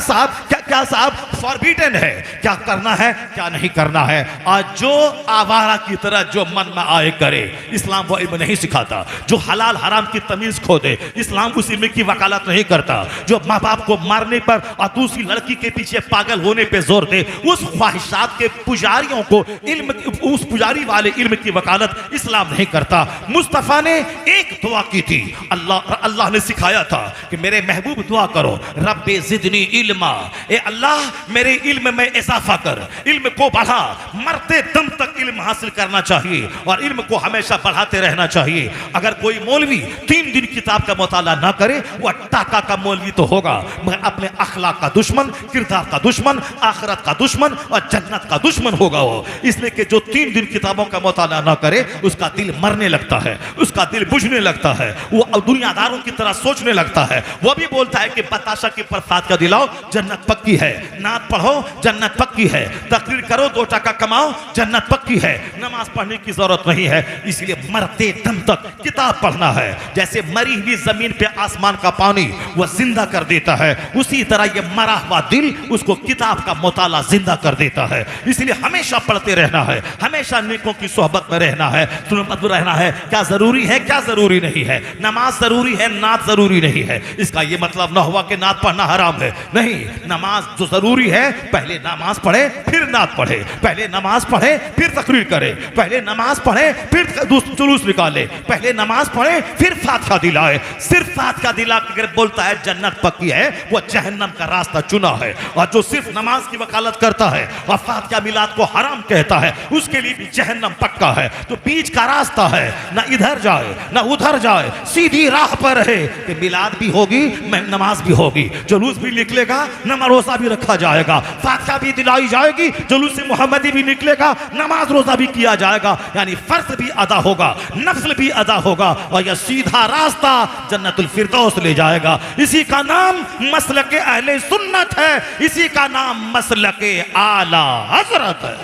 साहब फॉरबिडन है, क्या करना है क्या नहीं करना है। आज जो आवारा की तरह जो मन में आए करे, इस्लाम वो इल्म नहीं सिखाता। जो हलाल हराम की तमीज खो दे, इस्लाम उस इल्म की वकालत नहीं करता। जो माँ बाप को मारने पर और दूसरी लड़की के पीछे पागल होने पे जोर दे, उस ख्वाहिशात के पुजारियों को इल्म, उस पुजारी वाले इल्म की वकालत इस्लाम नहीं करता। मुस्तफा ने एक दुआ की थी, अल्लाह ने सिखाया था कि मेरे महबूब दुआ करो, रब्बे जिदनी इल्मा, ए अल्लाह मेरे इल्म में इजाफा कर, इल्म को बढ़ा। मरते दम तक इल्म हासिल करना चाहिए और इल्म को हमेशा बढ़ाते रहना चाहिए। अगर कोई मौलवी 3 दिन किताब का मुताला ना करे, वह टाका का मौलवी तो होगा मगर अपने अखलाक का दुश्मन, किरदार का दुश्मन, आखिरत का दुश्मन और जन्नत का दुश्मन होगा वो। इसलिए कि जो 3 दिन किताबों का मुताला ना करे, उसका दिल मरने लगता है, उसका दिल बुझने लगता है, वो दुनियादारों की तरह सोचने लगता है। वो भी बोलता है कि बताशा के प्रसाद का दिलाओ, जन्नत पक्की है। नात पढ़ो, जन्नत पक्की है। तकरीर करो, 2 टका कमाओ, जन्नत पक्की है। नमाज पढ़ने की जरूरत नहीं है। इसलिए मरते दम तक किताब पढ़ना है। जैसे मरी हुई जमीन पे आसमान का पानी वह जिंदा कर देता है, उसी तरह ये मरा हुआ दिल उसको किताब का मुताला जिंदा कर देता है। इसलिए हमेशा पढ़ते रहना है, हमेशा नेकों की सोहबत में रहना है, सुन्नत में रहना है। क्या जरूरी है क्या जरूरी नहीं है। नमाज जरूरी है, नात जरूरी नहीं है। इसका ये मतलब ना हुआ कि नात पढ़ना हराम है, नहीं। नमाज जो जरूरी है, पहले नमाज पढ़े फिर नात पढ़े, पहले नमाज पढ़े फिर तकरीर करे, पहले नमाज पढ़े फिर जुलूस निकाले, पहले नमाज पढ़े फिर फातिहा दिलाए। सिर्फ फातिहा दिला के अगर बोलता है जन्नत पक्की है, वो जहन्नम का रास्ता चुना है। और जो सिर्फ नमाज की वकालत करता है और फातिहा मिलाद को हराम कहता है, उसके लिए भी जहन्नम पक्का है। तो बीच का रास्ता है, ना इधर जाए ना उधर जाए, सीधी राह पर रहे कि मिलाद भी होगी, नमाज भी होगी, जुलूस भी निकलेगा, नमाज रोजा भी रखा जाएगा, फातिहा भी दिलाई जाएगी, जुलूस मोहम्मदी भी निकलेगा, नमाज रोजा भी किया जाएगा। यानी फर्ज भी अदा होगा, नफ्ल भी अदा होगा, और यह सीधा रास्ता जन्नतुल फिरदौस ले जाएगा। इसी का नाम मसलके अहले सुन्नत है, इसी का नाम मसलके आला हजरत है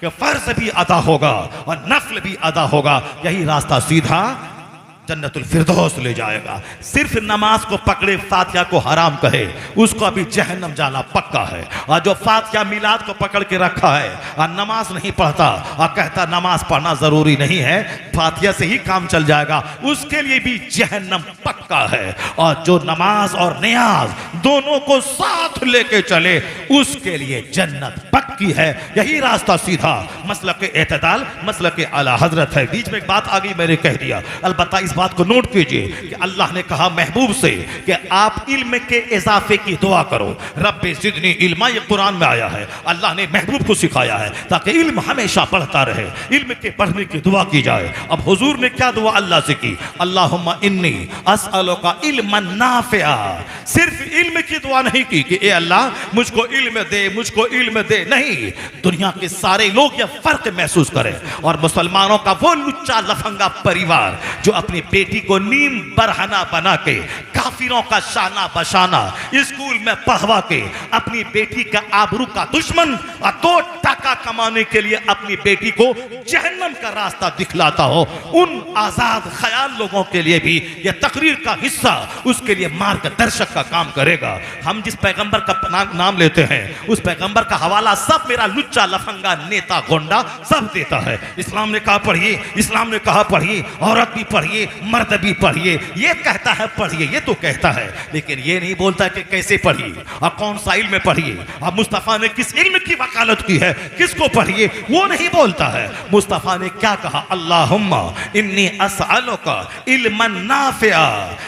कि फर्ज भी अदा होगा और नफ्ल भी अदा होगा। यही रास्ता सीधा जन्नतुल फिरदौस ले जाएगा। सिर्फ नमाज को पकड़े, फातिहा को हराम कहे, उसको अभी जहन्नम जाना पक्का है। और जो फातिहा मिलाद को पकड़ के रखा है और नमाज नहीं पढ़ता और कहता नमाज पढ़ना जरूरी नहीं है, फातिहा से ही काम चल जाएगा, उसके लिए भी जहन्नम पक्का है। और जो नमाज और नियाज दोनों को साथ लेके चले, उसके लिए जन्नत पक्की है। यही रास्ता सीधा मसलक एतदाल, मसलक आला हजरत है। बीच में एक बात आ गई, मैंने कह दिया। अलबत्ता इस बात को नोट कीजिए कि अल्लाह ने कहा महबूब से कि आप इल्म के इजाफे की दुआ करो। रब्बे ज़िदनी इल्मा, ये कुरान में आया है, अल्लाह ने महबूब को सिखाया है ताकि इल्म हमेशा बढ़ता रहे, इल्म के बढ़ने की दुआ की जाए। अब हुजूर ने क्या दुआ अल्लाह से की? अल्लाहुम्मा इन्नी अस्अलुका इल्मन नाफिआ। सिर्फ इल्म की दुआ नहीं की कि ए अल्लाह मुझको इल्म दे, मुझको इल्म दे, नहीं, दुनिया के सारे लोग यह फर्क महसूस करें। और मुसलमानों का वो लुच्चा लफंगा परिवार जो अपनी बेटी को नीम बरहना बना के काफिरों का शाना बशाना स्कूल में पढ़वा के अपनी बेटी का आबरू का दुश्मन और 2 टका कमाने के लिए अपनी बेटी को जहन्नम का रास्ता दिखलाता हो, उन आजाद ख्याल लोगों के लिए भी यह तकरीर का हिस्सा उसके लिए मार्गदर्शक का काम करेगा। हम जिस पैगंबर का नाम लेते हैं उस पैगंबर का हवाला सब मेरा लुच्चा लफंगा नेता गोंडा सब देता है। इस्लाम ने कहा पढ़िए, इस्लाम ने कहा पढ़िए, औरत भी पढ़िए, मर्द भी पढ़िए, ये कहता है पढ़िए, ये तो कहता है, लेकिन ये नहीं बोलता कि कैसे पढ़िए और कौन सा इल्म पढ़िए। अब मुस्तफ़ा ने किस इल्म की वकालत की है, किसको पढ़िए, वो नहीं बोलता है। मुस्तफ़ा ने क्या कहा? अल्लाहुम्मा इन्नी अस्अलुका इल्मन नाफिआ।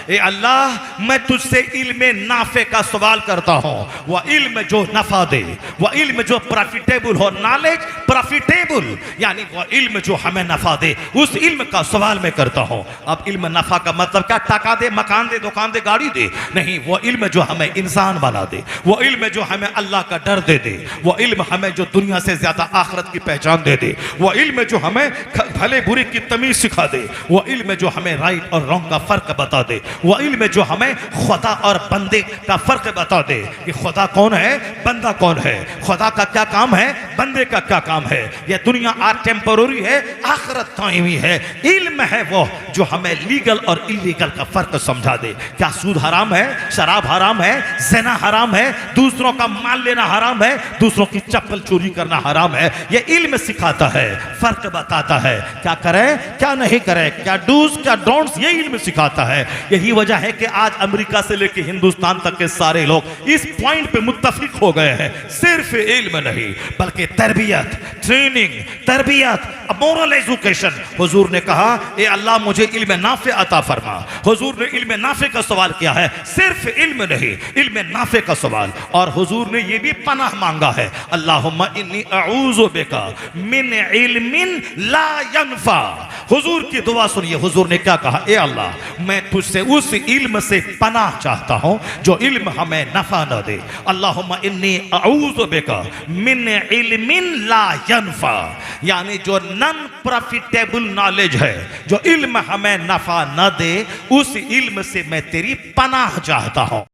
ए अल्लाह मैं तुझसे इल्म नाफे का सवाल करता हूँ, वह इल्म जो नफा दे, वह इल्म जो प्रॉफिटेबल हो, नॉलेज प्रॉफिटेबल, यानी वह इल्म जो हमें नफा दे, उस इल्म का सवाल मैं करता हूँ। अब इल्म नफा का मतलब क्या? टका दे, मकान दे, दुकान दे, गाड़ी दे, नहीं, वो इल्म जो हमें इंसान बना दे, वो इल्म जो हमें अल्लाह का डर दे दे, वो इल्म हमें जो दुनिया से ज्यादा आखिरत की पहचान दे दे, वो इल्म जो हमें भले बुरे की तमीज सिखा दे, वो इल्म जो हमें राइट और रॉन्ग का फर्क बता दे, वो इल्म जो हमें खुदा और बंदे का फर्क बता दे कि खुदा कौन है, बंदा कौन है, खुदा का क्या काम है, बंदे का क्या काम है। यह दुनिया आज टेम्पररी है, आखिरत कायमी है। इल्म है वो जो हमें लीगल और इलीगल का फर्क समझा दे। क्या सूद हराम है, शराब हराम है, ज़िना हराम है, दूसरों का माल लेना हराम है, दूसरों की चप्पल चोरी करना हराम है। यह इल्म सिखाता है, फर्क बताता है, क्या करें क्या नहीं करें, क्या डूज क्या डोंट्स, ये इल्म सिखाता है। यही वजह है कि आज अमेरिका से लेकर हिंदुस्तान तक के सारे लोग इस पॉइंट पे मुत्तफिक हो गए हैं, सिर्फ इल्म नहीं बल्कि तरबियत, ट्रेनिंग, तरबियत, मोरल एजुकेशन। हुजूर ने कहा ए अल्लाह मुझे इल्म नाफे अता फरमा। हुजूर ने इल्म नाफे का सवाल किया है, सिर्फ इल्म नहीं, इल्म नाफे का सवाल। और हुजूर ने ये भी पनाह मांगा है, अल्लाहुम्मा इन्नी अऊज़ु बिका मिन इल्मिन ला यनफा। हुजूर की दुआ सुनिए, हुजूर ने क्या कहा? ए अल्लाह मैं तुझसे उस इल्म से पनाह चाहता हूँ जो इल्म हमें नफा न दे। अल्लाहुम्मा इन्नी अऊज़ु बिका मिन इल्मिन ला यनफा, यानी जो नॉन प्रॉफिटेबल नॉलेज है, जो इल्म हमें नफा न दे, उस इल्म से मैं तेरी पनाह चाहता हूं।